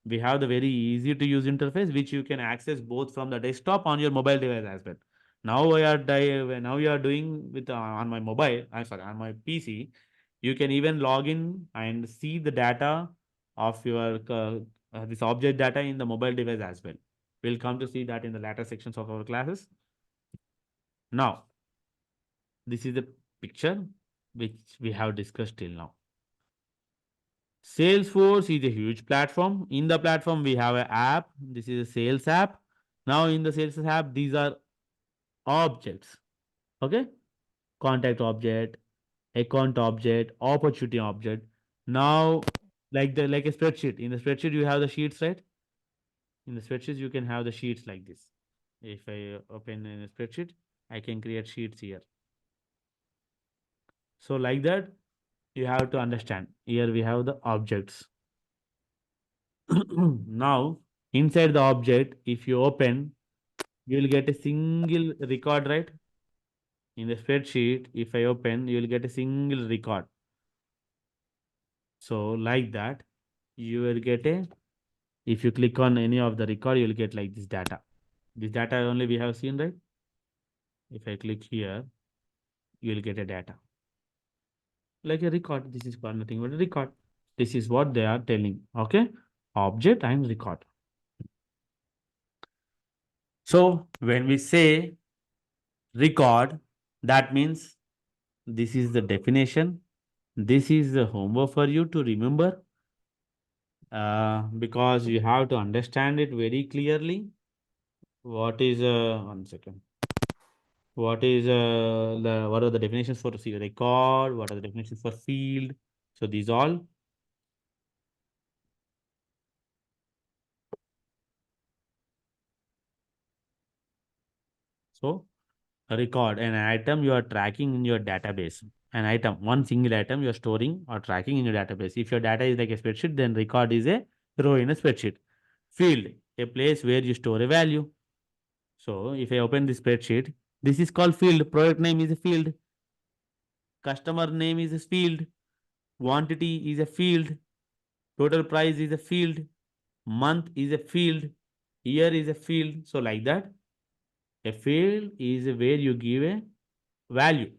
We have the very easy to use interface, which you can access both from the desktop on your mobile device as well. Now we are doing with on my mobile. I'm sorry, on my PC. You can even log in and see the data of your this object data in the mobile device as well. We'll come to see that in the later sections of our classes. Now, this is the picture which we have discussed till now. Salesforce is a huge platform. In the platform, we have an app. This is a sales app. Now, in the sales app, these are objects. Okay. Contact object, account object, opportunity object. Now, like a spreadsheet. In the spreadsheet, you have the sheets, right? In the spreadsheets, you can have the sheets like this. If I open in a spreadsheet, I can create sheets here. So like that, you have to understand. Here we have the objects. Now, inside the object, if you open, you will get a single record, right? In the spreadsheet, if I open, you will get a single record. So like that, you will get a, if you click on any of the record, you will get like this data. This data only we have seen, right? If I click here, you will get a data. Like a record. This is called nothing but a record. This is what they are telling. Okay. Object and record. So when we say record, that means this is the definition. This is the homework for you to remember, because you have to understand it very clearly. What is, one second. What are the definitions for record? What are the definitions for field? So these all. So record, an item you are tracking in your database. An item, one single item you are storing or tracking in your database. If your data is like a spreadsheet, then record is a row in a spreadsheet. Field, a place where you store a value. So if I open the spreadsheet, this is called field. Product name is a field. Customer name is a field. Quantity is a field. Total price is a field. Month is a field. Here is a field. So like that, a field is where you give a value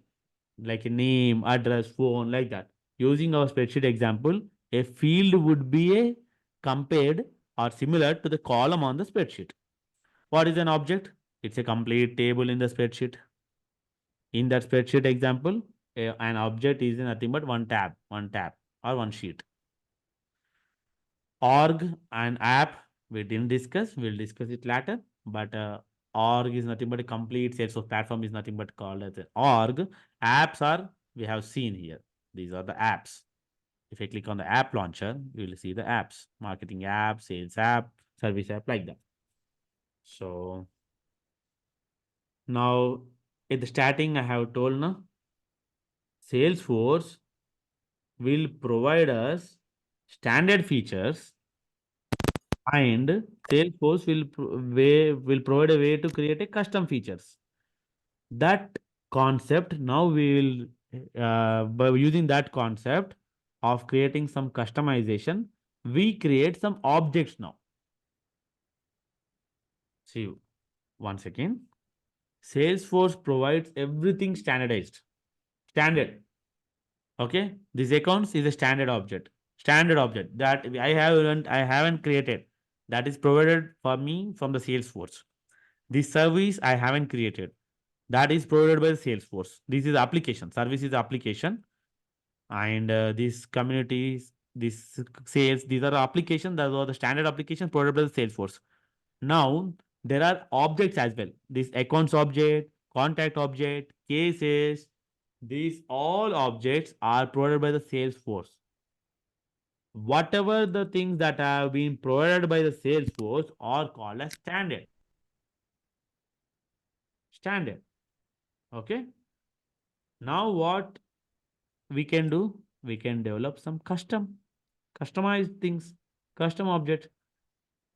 like a name, address, phone, like that. Using our spreadsheet example, a field would be a compared or similar to the column on the spreadsheet. What is an object? It's a complete table in the spreadsheet. In that spreadsheet example, an object is nothing but one tab or one sheet. Org and app we didn't discuss. We'll discuss it later. But org is nothing but a complete Salesforce platform is nothing but called as an org. Apps are we have seen here. These are the apps. If I click on the app launcher, you will see the apps, marketing app, sales app, service app, like that. So now at the starting, I have told now Salesforce will provide us standard features and Salesforce will provide a way to create a custom features. That concept now we will by using that concept of creating some customization, we create some objects now. See, once again, Salesforce provides everything standardized. Standard. Okay. This accounts is a standard object. Standard object that I haven't created. That is provided for me from the Salesforce. This service I haven't created. That is provided by the Salesforce. This is application. Service is application. And these communities, this sales, these are applications. Those are the standard applications provided by the Salesforce. Now, there are objects as well. This accounts object, contact object, cases, these all objects are provided by the Salesforce. Whatever the things that have been provided by the Salesforce are called as standard. Standard. Okay. Now, what we can do? We can develop some customized things, custom object.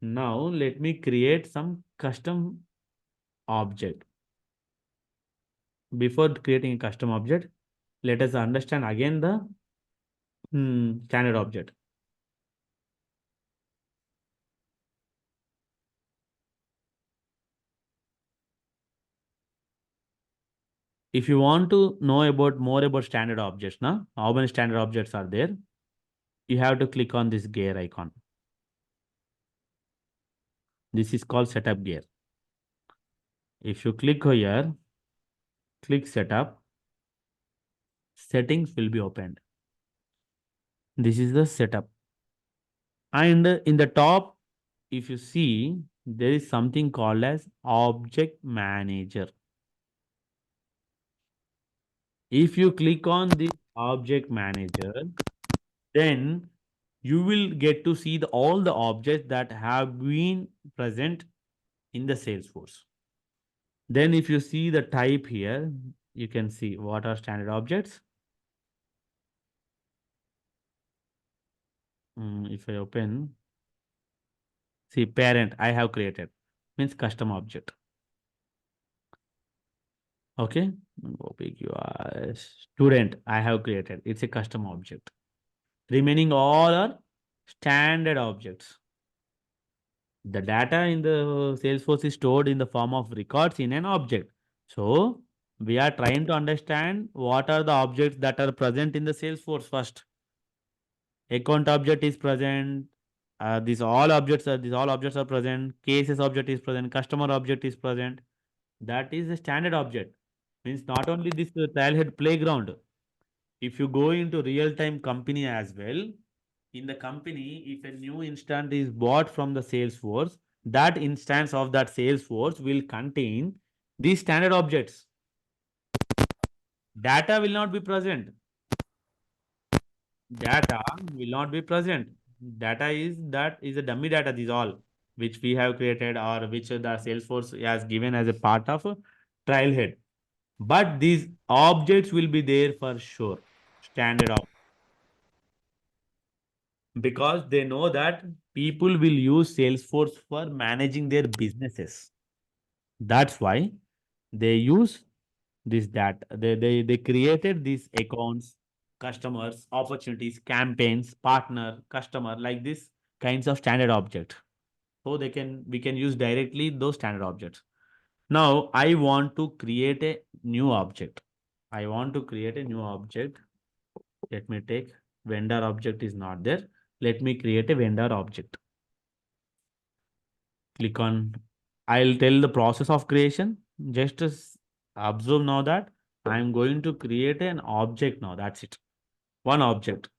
Now, let me create some custom object. Before creating a custom object, let us understand again the standard object. If you want to know about more about standard objects, now how many standard objects are there? You have to click on this gear icon. This is called setup gear. If you click here, click setup, settings will be opened. This is the setup. And in the top, if you see, there is something called as object manager. If you click on the object manager, then you will get to see all the objects that have been present in the Salesforce. Then if you see the type here, you can see what are standard objects. If I open, see parent I have created, means custom object. Okay, student I have created, it's a custom object. Remaining all are standard objects. The data in the Salesforce is stored in the form of records in an object. So we are trying to understand what are the objects that are present in the Salesforce first. Account object is present. These all objects are present. Cases object is present. Customer object is present. That is a standard object. Means not only this trailhead playground. If you go into real-time company as well, in the company, if a new instance is bought from the Salesforce, that instance of that Salesforce will contain these standard objects. Data will not be present. Data will not be present. Data is a dummy data, these all, which we have created or which the Salesforce has given as a part of a trailhead. But these objects will be there for sure. Standard objects. Because they know that people will use Salesforce for managing their businesses. That's why they use this data. They created these accounts, customers, opportunities, campaigns, partner, customer, like this kinds of standard object. So we can use directly those standard objects. Now I want to create a new object. I want to create a new object. Let me take vendor object is not there. Let me create a vendor object. Click on, I'll tell the process of creation. Just observe now that I'm going to create an object now. That's it. One object.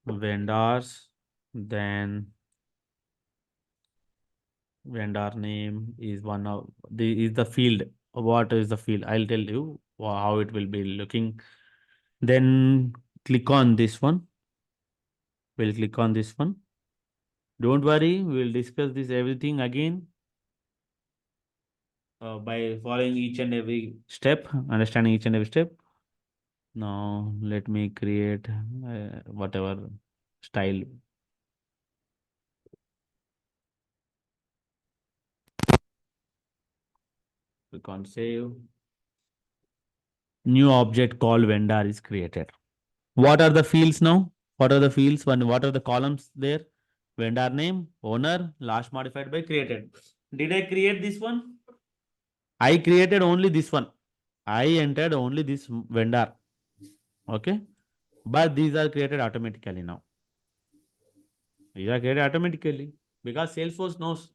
Vendors, then vendor name is one of the is the field. What is the field? I'll tell you how it will be looking. Then click on this one. We'll click on this one. Don't worry, we'll discuss this everything again by following each and every step, understanding each and every step. Now let me create whatever style. Click on save. New object called vendor is created. What are the fields now? What are the fields? What are the columns there? Vendor name, owner, last modified by created. Did I create this one? I created only this one. I entered only this vendor. Okay. But these are created automatically now. These are created automatically because Salesforce knows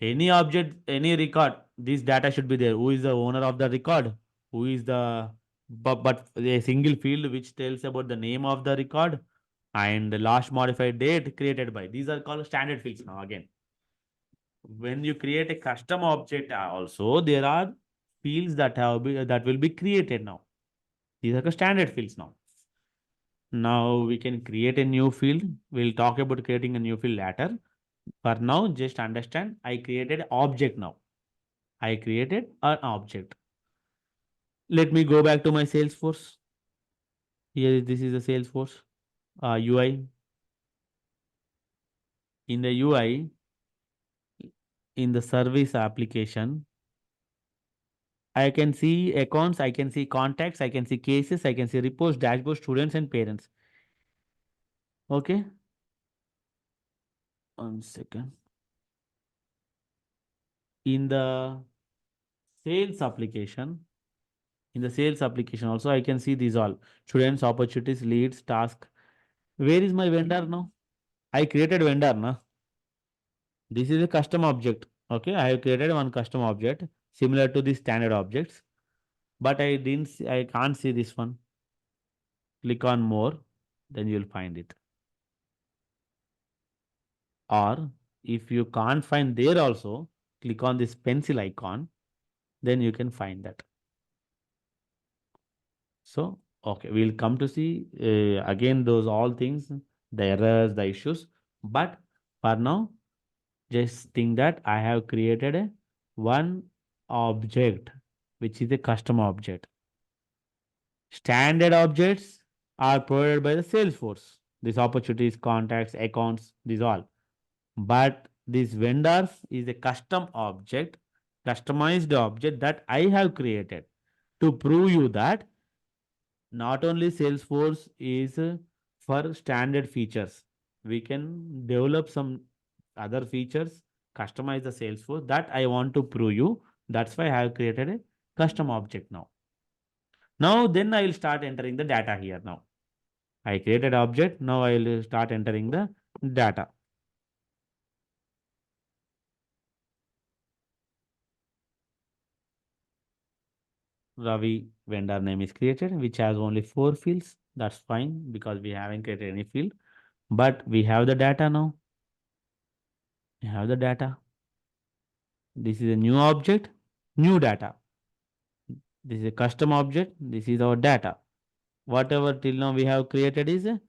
any object, any record, this data should be there. Who is the owner of the record? Who is the but a single field which tells about the name of the record and the last modified date created by. These are called standard fields now again. When you create a custom object also, there are fields that will be created now. These are the standard fields now. Now we can create a new field. We'll talk about creating a new field later. For now, just understand I created object now. I created an object. Let me go back to my Salesforce. Here, this is the Salesforce UI. In the UI, in the service application, I can see accounts, I can see contacts, I can see cases, I can see reports, dashboards, students, and parents. Okay. 1 second. In the sales application, in the sales application also, I can see these all students, opportunities, leads, task. Where is my vendor now? I created vendor now. This is a custom object. Okay, I have created one custom object similar to the standard objects, but I can't see this one. Click on more, then you'll find it. Or if you can't find there also, click on this pencil icon, then you can find that. So, okay, we'll come to see again those all things, the errors, the issues. But for now, just think that I have created a one object, which is a custom object. Standard objects are provided by the Salesforce. These opportunities, contacts, accounts, these all. But this vendors is a custom object, customized object that I have created to prove you that not only Salesforce is for standard features. We can develop some other features, customize the Salesforce that I want to prove you. That's why I have created a custom object now. Now then I will start entering the data here now. I created object. Now I will start entering the data. Ravi vendor name is created, which has only 4 fields. That's fine because we haven't created any field. But we have the data now. We have the data. This is a new object, new data. This is a custom object. This is our data. Whatever till now we have created is a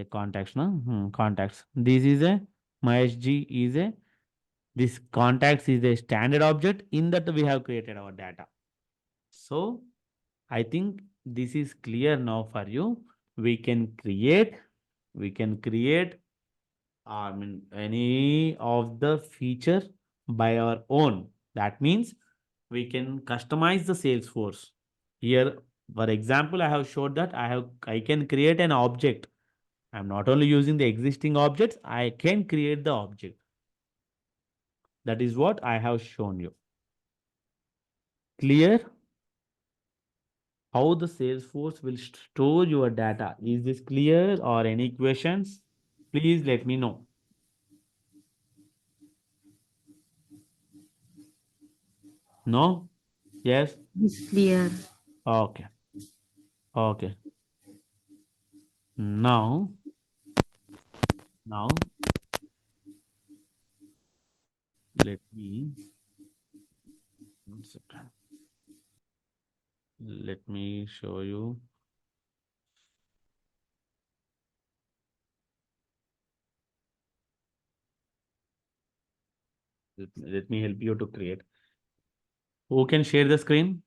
contacts, no? Contacts. This is a MySG is a this contacts is a standard object in that we have created our data. So I think this is clear now for you. We can create, we can create, any of the feature by our own. That means we can customize the Salesforce. Here, for example, I have showed that I can create an object. I'm not only using the existing objects, I can create the object. That is what I have shown you. Clear? How the Salesforce will store your data. Is this clear or any questions? Please let me know. No? Yes? It's clear. Okay. Okay. Now, let me, one second. Let me show you. Let me help you to create. Who can share the screen?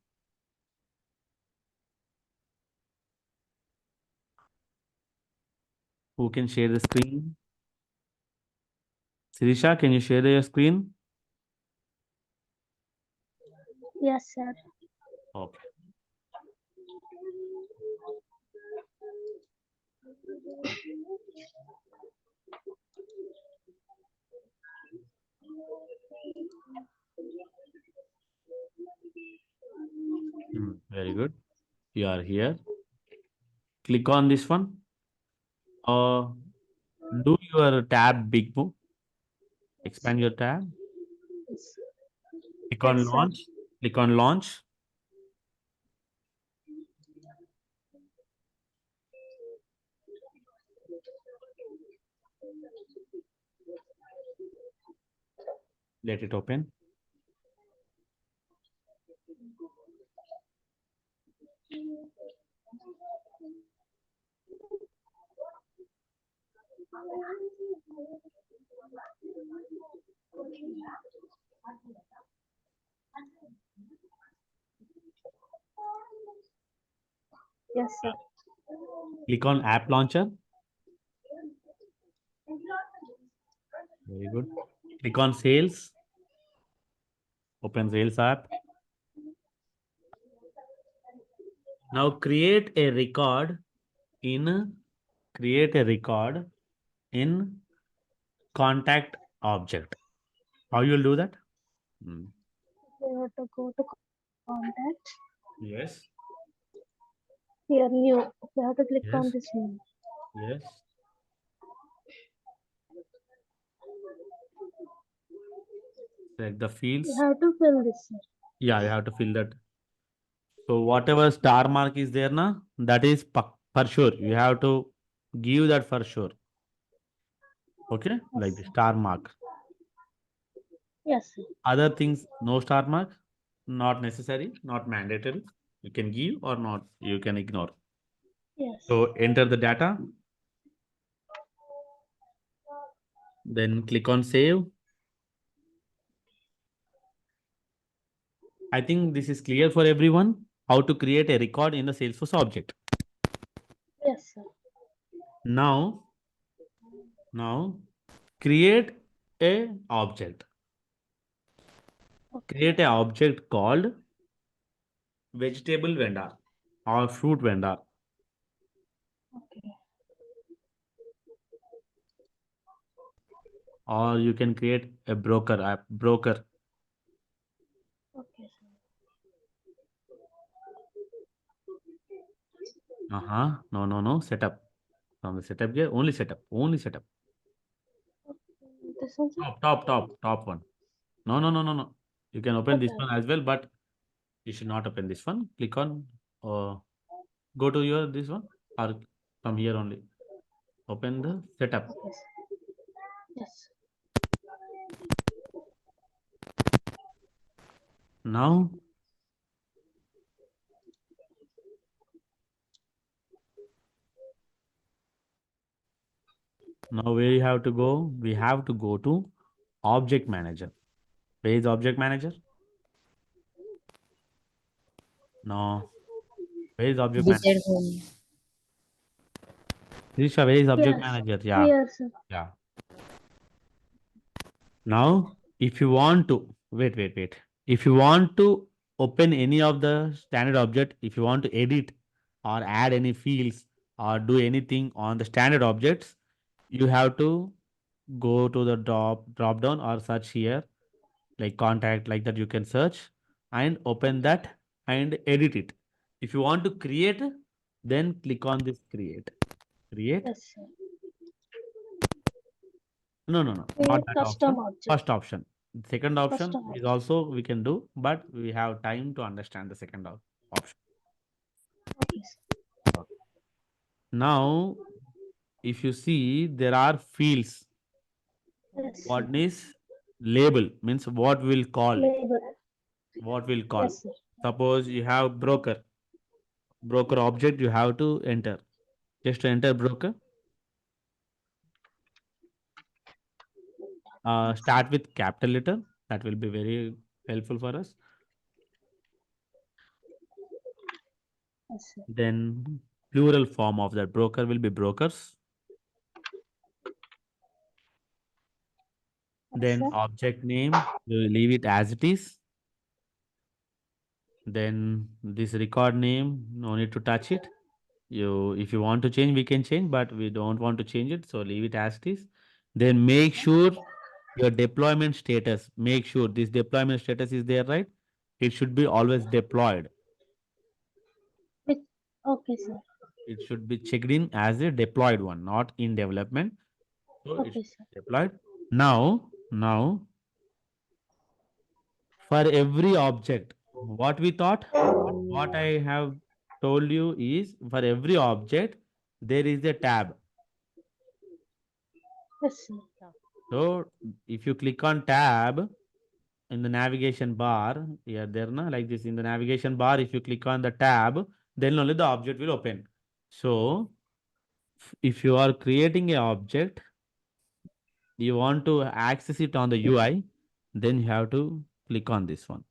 Who can share the screen? Sirisha, can you share your screen? Yes, sir. Okay. Very good. You are here. Click on this one. Uh, do your tab big move. Expand your tab. Yes, Click on yes, sir. launch. Click on launch. Let it open. Yes, sir. Click on app launcher. Very good. Click on sales. Open sales app. Now create a record in contact object. How you will do that? We have to go to contact. Yes. Here, new. We have to click on Yes. this new. Yes. Select the You fields. have to fill this, sir. Yeah, you have to fill that. So whatever star mark is there na, that is for sure. You have to give that for sure. Okay, Yes, like the sir. star mark. Yes, sir. Other things, no star mark, not necessary, not mandatory. You can give or not, you can ignore. Yes. So enter the data, then click on save. I think this is clear for everyone how to create a record in the Salesforce object. Yes, sir. Now create a object. Okay. Create an object called vegetable vendor or fruit vendor, Okay. or you can create a broker app broker. Okay, sir. No, setup. From the setup here, only setup. This one, sir? Top one. No. You can open this Okay. one as well, but you should not open this one. Click on, go to your this one, or from here only. Open the setup. Okay, sir. Yes. Now, now where you have to go? We have to go to object manager. Where is object manager? No. Where is object manager? Beside home. Risha, where is object Yes. manager? Yeah. Here, sir. Yeah. Now, if you want to, wait. If you want to open any of the standard object, if you want to edit or add any fields, or do anything on the standard objects, you have to go to the drop down or search here like contact like that you can search and open that and edit it. If you want to create, then click on this create. Yes, sir. No, not Create that custom option. object. First option. Second option Custom is object. also we can do, but we have time to understand the second option. Okay, sir. Okay. Now, if you see, there are fields. Yes, sir. What is label means what we'll call. Label. What we'll call. Yes, sir. Suppose you have broker object you have to enter. Just to enter broker, Yes, sir. start with capital letter. That will be very helpful for us. Yes, sir. Then plural form of that broker will be brokers. Yes, Then sir. object name, you leave it as it is. Then this record name, no need to touch it. If you want to change, we can change, but we don't want to change it, so leave it as it is. Then make sure your deployment status. Make sure this deployment status is there, right? It should be always deployed. With, okay, sir. It should be checked in as a deployed one, not in development. So it Okay, should sir. be deployed. Now for every object, what we thought, what I have told you is for every object there is a tab. Yes, sir. So if you click on tab in the navigation bar, yeah, there na like this in the navigation bar, if you click on the tab, then only the object will open. So if you are creating a object, you want to access it on the UI, then you have to click on this one.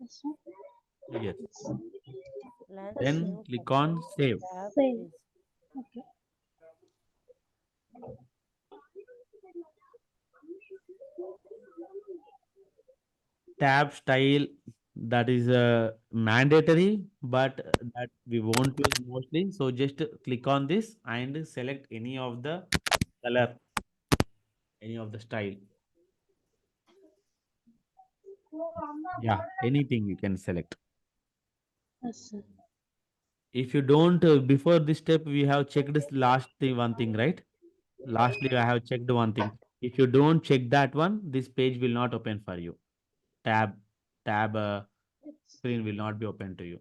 Yes, sir. Yes. Yes, sir. Then click on save. Same. Okay. Tab style, that is mandatory, but that we won't use mostly. So just click on this and select any of the color, any of the style. Yeah, anything you can select. Yes, sir. If you don't, before this step, we have checked this last thing, one thing, right? Lastly, I have checked one thing. If you don't check that one, this page will not open for you. Tab, tab It's, screen will not be open to you.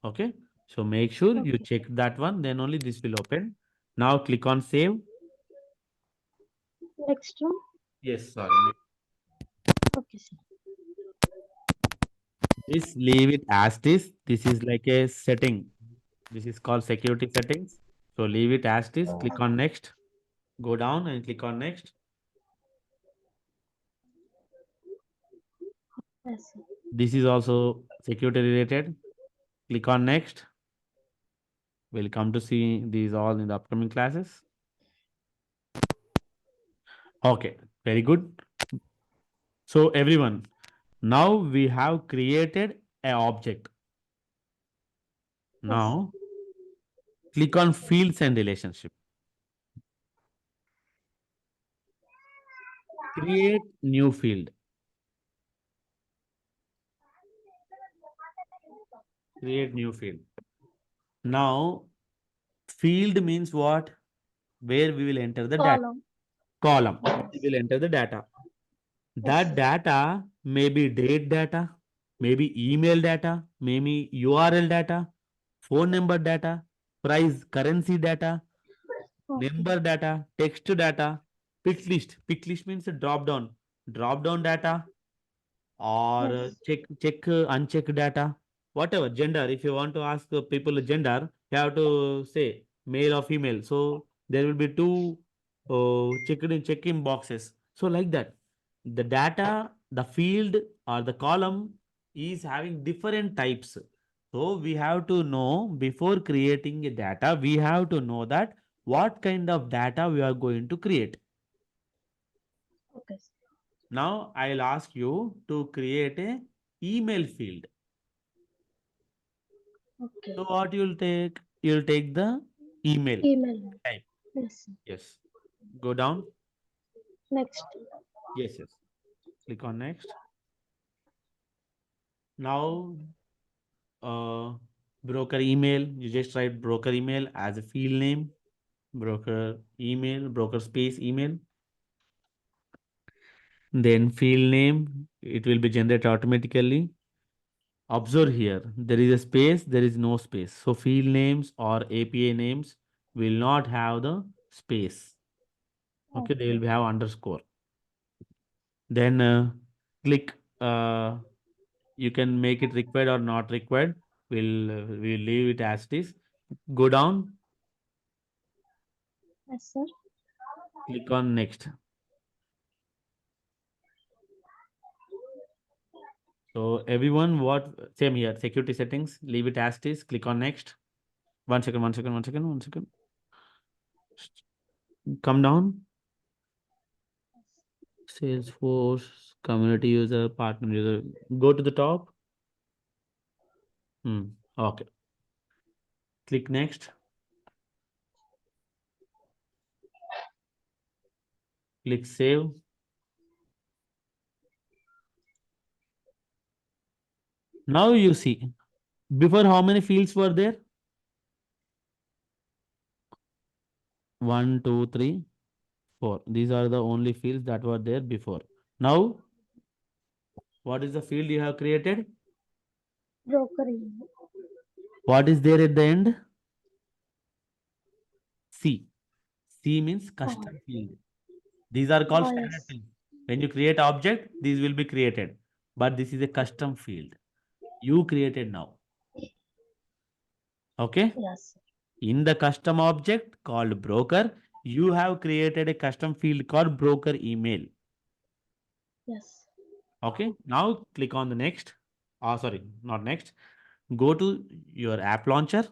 Okay. So make sure you okay. check that one, then only this will open. Now click on save. Next one. Yes, sorry. Okay, sir. This leave it as this. This is like a setting. This is called security settings. So leave it as this. Click on next. Go down and click on next. Yes, sir. This is also security related. Click on next. We'll come to see these all in the upcoming classes. Okay, very good. So everyone, now we have created an object. Yes, sir. Now click on fields and relationship. Create new field. Create new field. Now field means what? Where we will enter the data. Column. Column. Where we Yes. will enter the data. Yes, That sir. data may be date data, maybe email data, maybe URL data, phone number data, price, currency data, Okay. member data, text data, pick list. Pick list means a drop down. Drop down data or Yes. check uncheck data, whatever gender. If you want to ask people gender, you have to say male or female. So there will be two check in boxes. So like that, the data, the field or the column is having different types. So we have to know before creating a data, we have to know that what kind of data we are going to create. Okay, sir. Now I'll ask you to create a email field. Okay. So what you'll take? you'll take the email Email. type. Yes, sir. Yes. Go down. Next. Yes, yes. Click on next. Now, uh, broker email. You just write broker email as a field name. Broker email, broker space email. Then field name. It will be generated automatically. Observe here, there is a space, there is no space. So field names or API names will not have the space. Okay, they Okay. will have underscore. Then click. You can make it required or not required. We'll leave it as it is. Go down. Yes, sir. Click on next. So everyone, what same here? Security settings. Leave it as it is. Click on next. 1 second. 1 second. 1 second. 1 second. Come down. Salesforce, community user, partner user. Go to the top. Okay. Click next. Click save. Now you see. Before how many fields were there? 1, 2, 3, 4. These are the only fields that were there before. Now, what is the field you have created? Broker email. What is there at the end? C. C means Oh, custom field. These are called oh standard yes. fields. When you create object, these will be created. But this is a custom field. You created now. Okay. Yes. In the custom object called broker, you have created a custom field called broker email. Yes. Okay. Now click on the next. Sorry, not next. Go to your app launcher. Yes,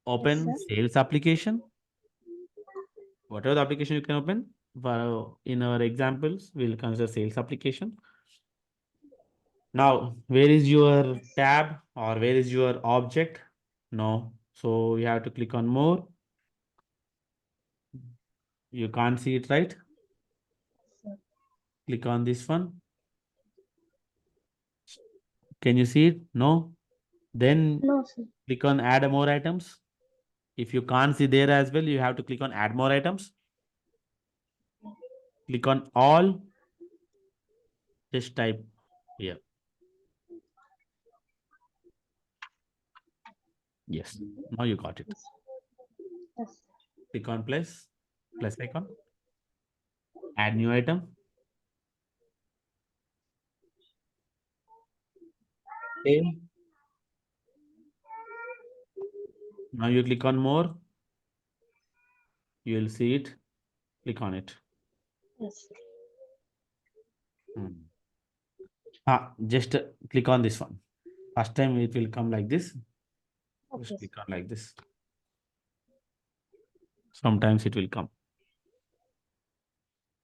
Open sir. sales application. Whatever the application you can open. In our examples, we'll consider sales application. Now, where is your Yes. tab or where is your object? No. So you have to click on more. You can't see it, right? Sir. Click on this one. Can you see it? No. Then No, sir. click on add more items. If you can't see there as well, you have to click on add more items. Click on all. Just type here. Yes. Now you got it. Yes. Yes. Click on plus icon. Add new item. Same. Now you click on more. You will see it. Click on it. Yes. Hmm. Just click on this one. First time it will come like this. Just Okay, click sir. on like this. Sometimes it will come.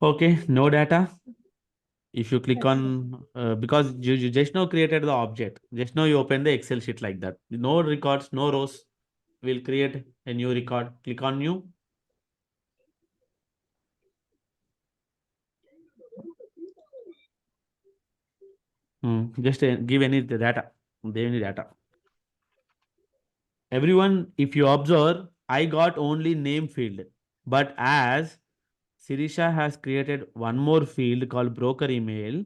Okay, no data. If you click Yes, sir. on, because you just now created the object, just now you open the Excel sheet like that. No records, no rows. We'll create a new record. Click on new. Just give any data. Any data. Everyone, if you observe, I got only name field. But as Sirisha has created one more field called broker email,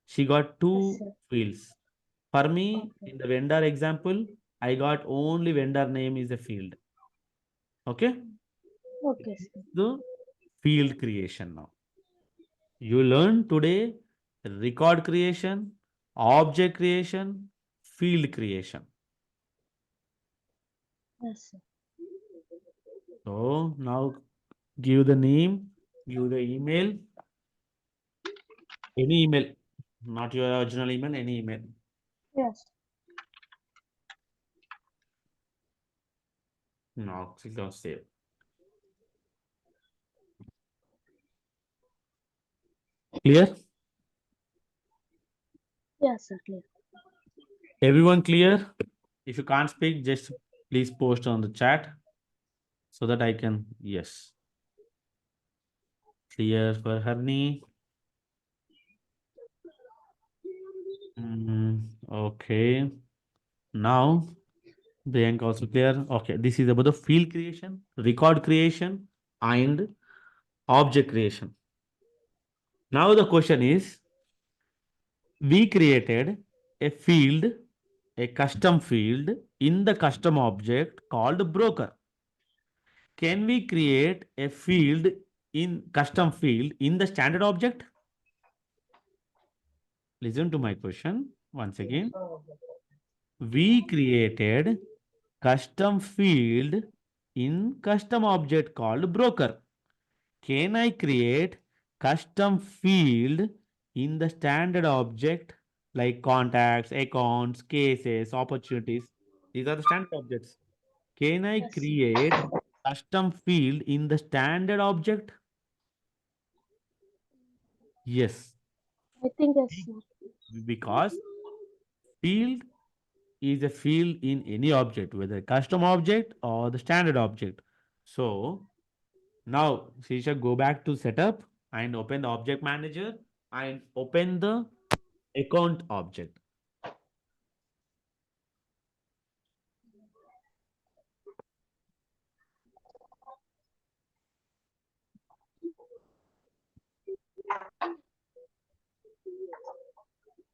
she got Yes, two sir. fields. For me, Okay. in the vendor example, I got only vendor name is a field. Okay? Okay, sir. The field creation now. You learn today record creation, object creation, field creation. Yes, sir. So now give the name, give the email, any email, not your original email, any email. Yes. No, click on save. Clear? Yes, sir. Clear. Everyone clear? If you can't speak, just please post on the chat so that I can. Yes. Clear for Harni. Okay. Now, Priyanka also clear. Okay. This is about the field creation, record creation, and object creation. Now, the question is we created a field, a custom field in the custom object called broker. Can we create a field in custom field in the standard object? Listen to my question once again. We created custom field in custom object called broker. Can I create custom field in the standard object like contacts, accounts, cases, opportunities? These are the standard objects. Can I Yes, sir. create custom field in the standard object? Yes, I think yes, sir. because field is a field in any object, whether a custom object or the standard object. So now, Sisha, go back to setup and open the object manager and open the account object.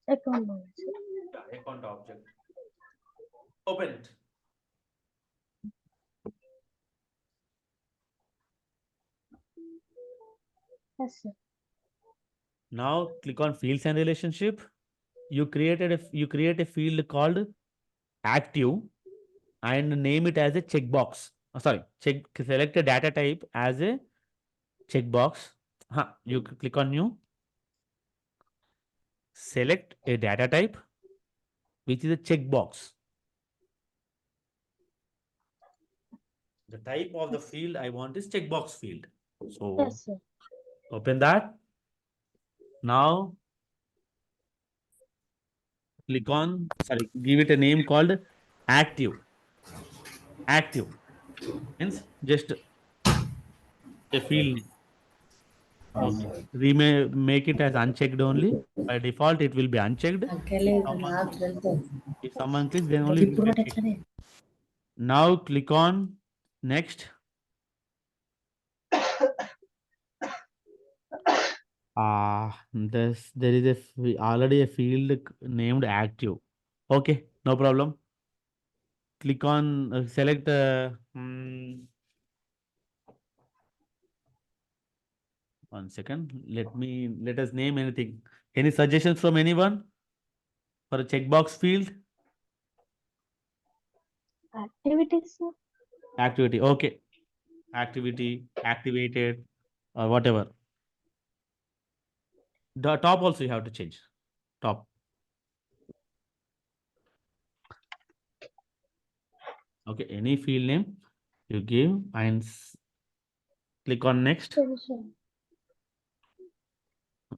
Account manager. Yeah, account object. Open it. Yes, sir. Now click on fields and relationship. You create a field called active and name it as a checkbox. Sorry, select a data type as a checkbox. You click on new. Select a data type which is a checkbox. The type of the Yes, field I want is checkbox field. So yes, sir. open that. Now click on, sorry, give it a name called active. Active means just a field name. Yes, Okay. sir. Make it as unchecked only. By default, it will be unchecked. Anche Someone, నాకు తెలుసు if someone clicks, then only అది it will ఇప్పుడు get కూడా ticked. ఎట్లనే Now click on next. There is already a field named active. Okay, no problem. Click on select. One second. Let us name anything. Any suggestions from anyone for a checkbox field? Activities, sir. Activity. Okay. Activity activated or whatever. The top also you have to change. Top. Okay. Any field name you give and click on next. Yes, sir.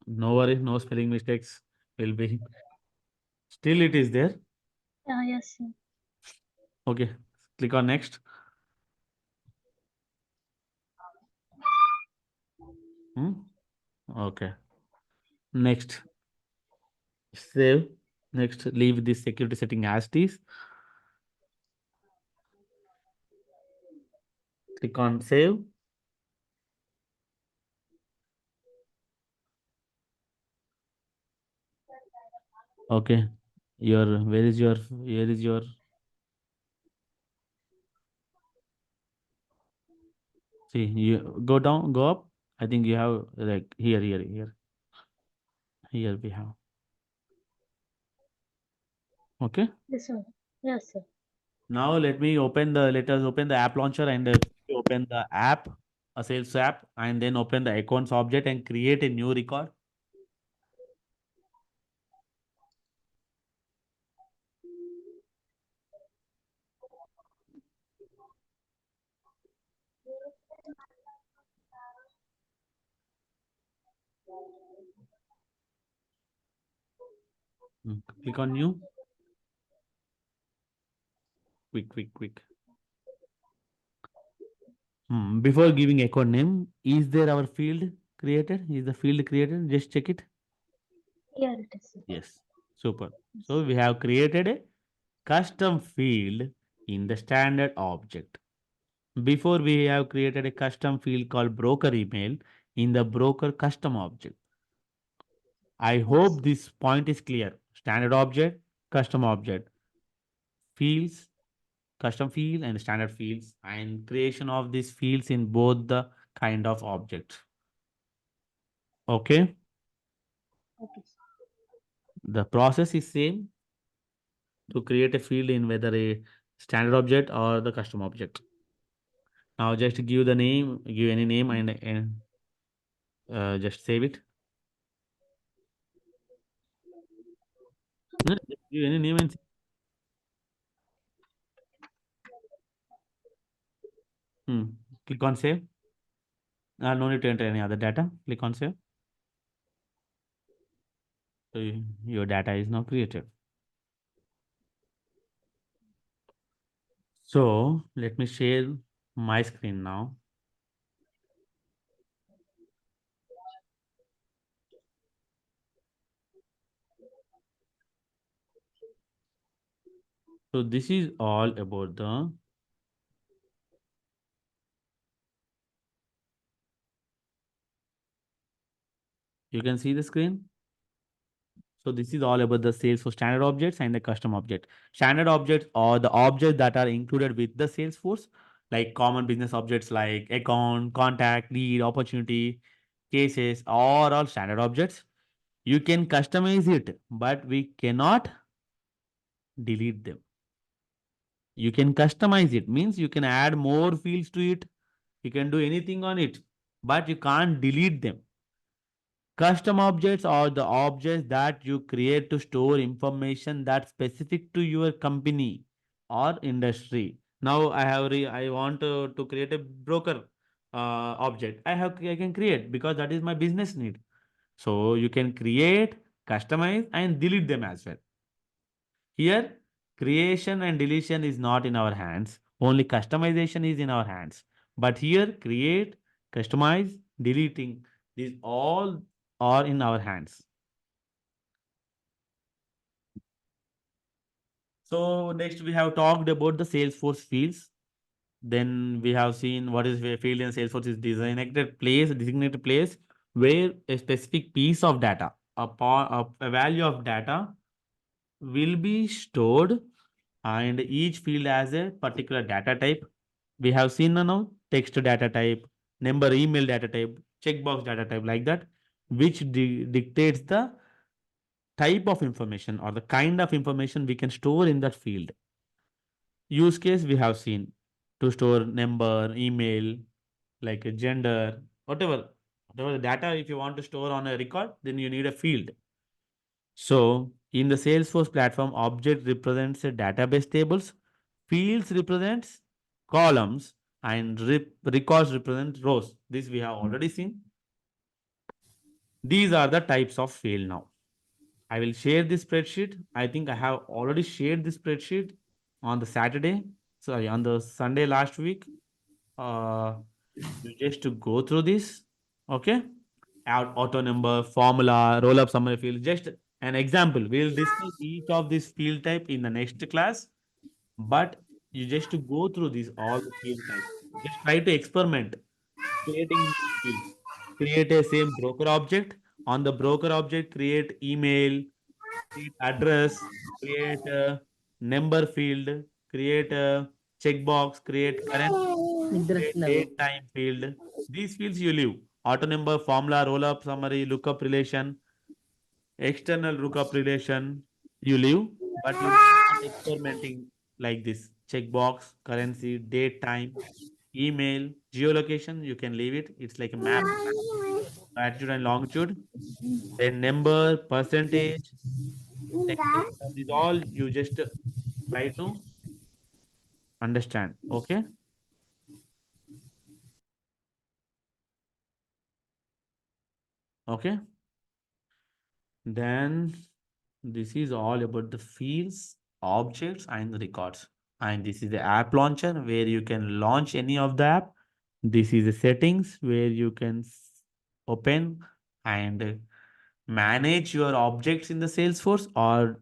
No worries. No spelling mistakes will be. Still it is there. Yeah, yes, sir. Okay. Click on next. Hmm? Okay. Next. Save. Next. Leave this security setting as it is. Click on save. Okay. Where is your see you go down, go up. I think you have like here we have. Okay. Yes, sir. Yes, sir. Now let us open the app launcher and open the app, a sales app, and then open the accounts object and create a new record. Click on new. quick. Before giving a code name, is there our field created? Is the field created? Just check it. Here it is. Yes, super. So we have created a custom field in the standard object. Before we have created a custom field called broker email in the broker custom object. I Yes. hope this point is clear. Standard object, custom object, fields, custom field and standard fields and creation of these fields in both the kind of objects. Okay. Okay. The process is same to create a field in whether a standard object or the custom object. Now just give the name, give any name and just save it. No, just give any name and hmm. Click on save. No need to enter any other data. Click on save. So your data is now created. So let me share my screen now. So this is all about the, you can see the screen. So this is all about the Salesforce standard objects and the custom object. Standard objects are the objects that are included with the Salesforce, like common business objects like account, contact, lead, opportunity, cases, are all standard objects. You can customize it, but we cannot delete them. You can customize it, means you can add more fields to it. You can do anything on it, but you can't delete them. Custom objects are the objects that you create to store information that's specific to your company or industry. Now I want to create a broker object. I can create because that is my business need. So you can create, customize, and delete them as well. Here, creation and deletion is not in our hands. Only customization is in our hands. But here, create, customize, deleting, these all are in our hands. So next we have talked about the Salesforce fields. Then we have seen what is a field in Salesforce is designated place where a specific piece of data, a value of data will be stored and each field has a particular data type. We have seen now text data type, number email data type, checkbox data type like that, which dictates the type of information or the kind of information we can store in that field. Use case we have seen to store number, email, like a gender, whatever the data if you want to store on a record, then you need a field. So in the Salesforce platform, object represents a database tables, fields represents columns, and records represent rows. This we have already seen. These are the types of field now. I will share this spreadsheet. I think I have already shared this spreadsheet on the Saturday, sorry, on the Sunday last week. Uh, you just to go through this, okay? Add auto number, formula, roll up summary field. Just an example. We'll discuss each of this field type in the next class, but you just to go through these all the field types. Just try to experiment creating in these fields. Create a same broker object. On the broker object, create email, create address, create a number field, create a checkbox, create currency, create నిద్రొస్తుందా date time field. These fields you leave. Auto number, formula, roll up, summary, lookup relation, external lookup relation, you leave, but you start experimenting like this. Checkbox, currency, date, time, email, geolocation, you can leave it. It's like a map, latitude and longitude. Then number, percentage, sector, these all you just try to understand. Okay. Okay. Then this is all about the fields, objects, and records. And this is the app launcher where you can launch any of the app. This is the settings where you can open and manage your objects in the Salesforce, or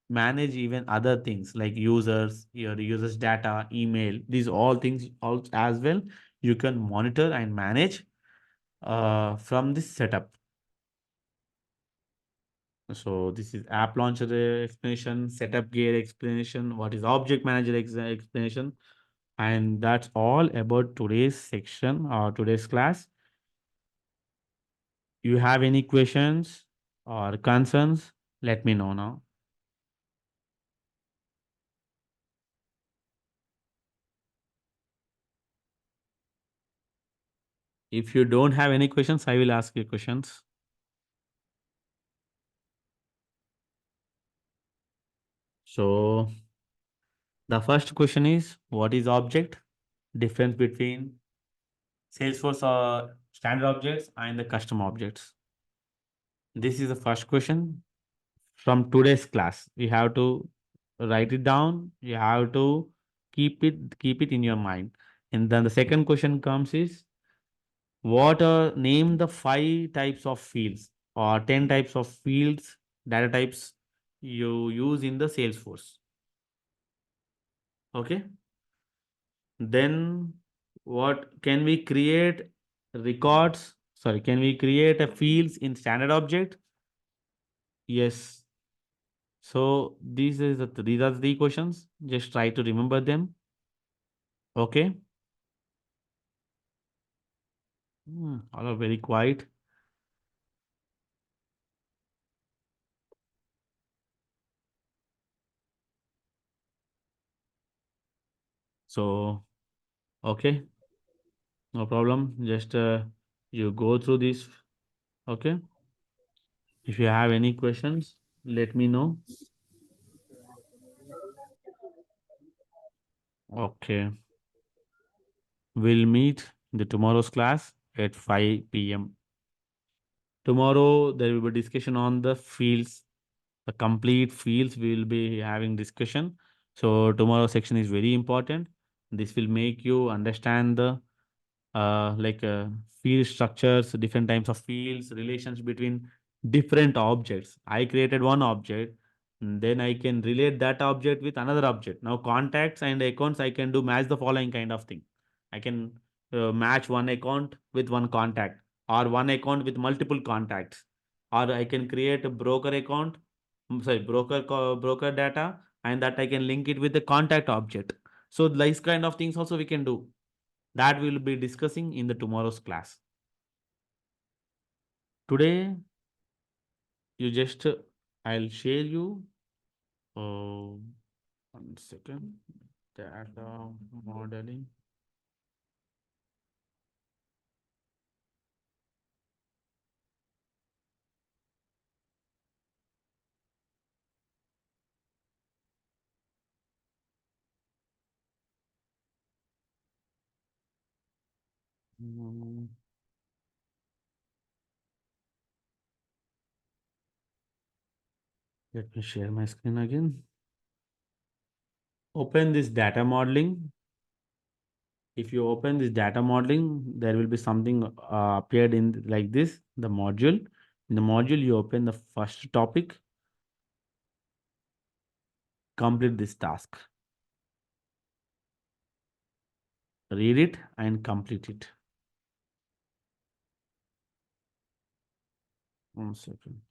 manage even other things like users, your users data, email. These all things also as well you can monitor and manage from this setup. So this is app launcher explanation, setup gear explanation, what is object manager explanation, and that's all about today's section or today's class. You have any questions or concerns? Let me know now. If you don't have any questions, I will ask you questions. So the first question is, what is object? Difference between Salesforce standard objects and the custom objects. This is the first question from today's class. You have to write it down. You have to keep it in your mind. And then the second question comes is, what are name the 5 types of fields or 10 types of fields, data types you use in the Salesforce. Okay. Then what can we create records? Sorry, can we create a fields in standard object? Yes. So these are the 3 questions. Just try to remember them. Okay. All are very quiet. So okay, no problem. Just you go through this. Okay. If you have any questions, let me know. Okay. We'll meet in the tomorrow's class at 5 p.m. Tomorrow there will be discussion on the fields, the complete fields we will be having discussion. So tomorrow section is very important. This will make you understand the like field structures, different types of fields, relations between different objects. I created one object, and then I can relate that object with another object. Now contacts and accounts, I can do match the following kind of thing. I can match one account with one contact, or one account with multiple contacts, or I can create a broker account, sorry, broker data, and that I can link it with the contact object. So these kind of things also we can do, that we will be discussing in the tomorrow's class. Today, you just I'll share you. Uh, 1 second. Data modeling. Mm, Let me share my screen again. Open this data modeling. If you open this data modeling, there will be something appeared in like this, the module. In the module, you open the first topic, complete this task. Read it and complete it. 1 second.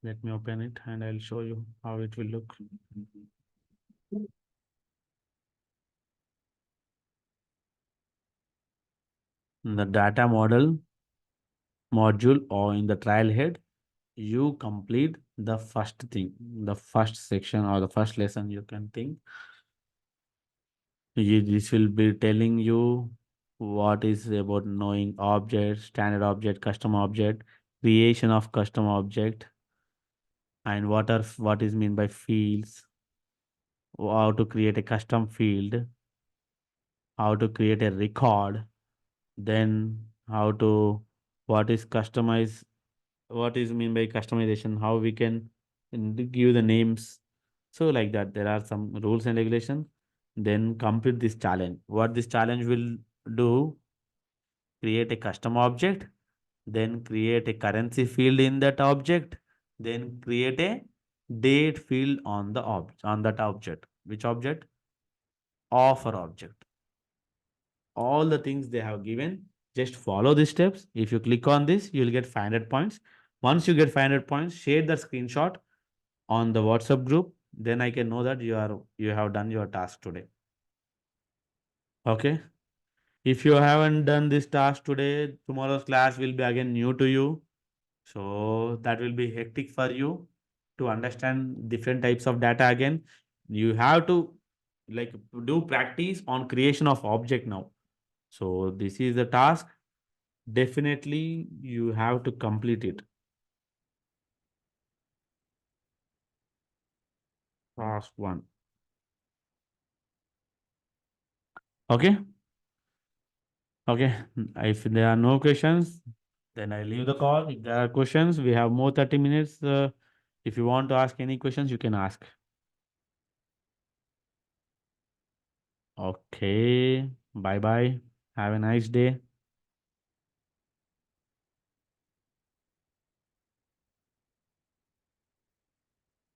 Let me open it and I'll show you how it will look. In the data model module or in the trial head, you complete the first thing, the first section or the first lesson you can think. This will be telling you what is about knowing object, standard object, custom object, creation of custom object, and what is mean by fields, how to create a custom field, how to create a record, then how to what is customized what is mean by customization, how we can give the names. So like that, there are some rules and regulations. Then complete this challenge. What this challenge will do, create a custom object, then create a currency field in that object, then create a date field on the on that object. Which object? Offer object. All the things they have given, just follow these steps. If you click on this, you'll get 500 points. Once you get 500 points, share the screenshot on the WhatsApp group. Then I can know that you have done your task today. Okay. If you haven't done this task today, tomorrow's class will be again new to you. So that will be hectic for you to understand different types of data again. You have to like do practice on creation of object now. So this is the task. Definitely you have to complete it. Task one. Okay. Okay. If there are no questions, then I leave the call. If there are questions, we have more 30 minutes. If you want to ask any questions, you can ask. Okay. Bye bye. Have a nice day.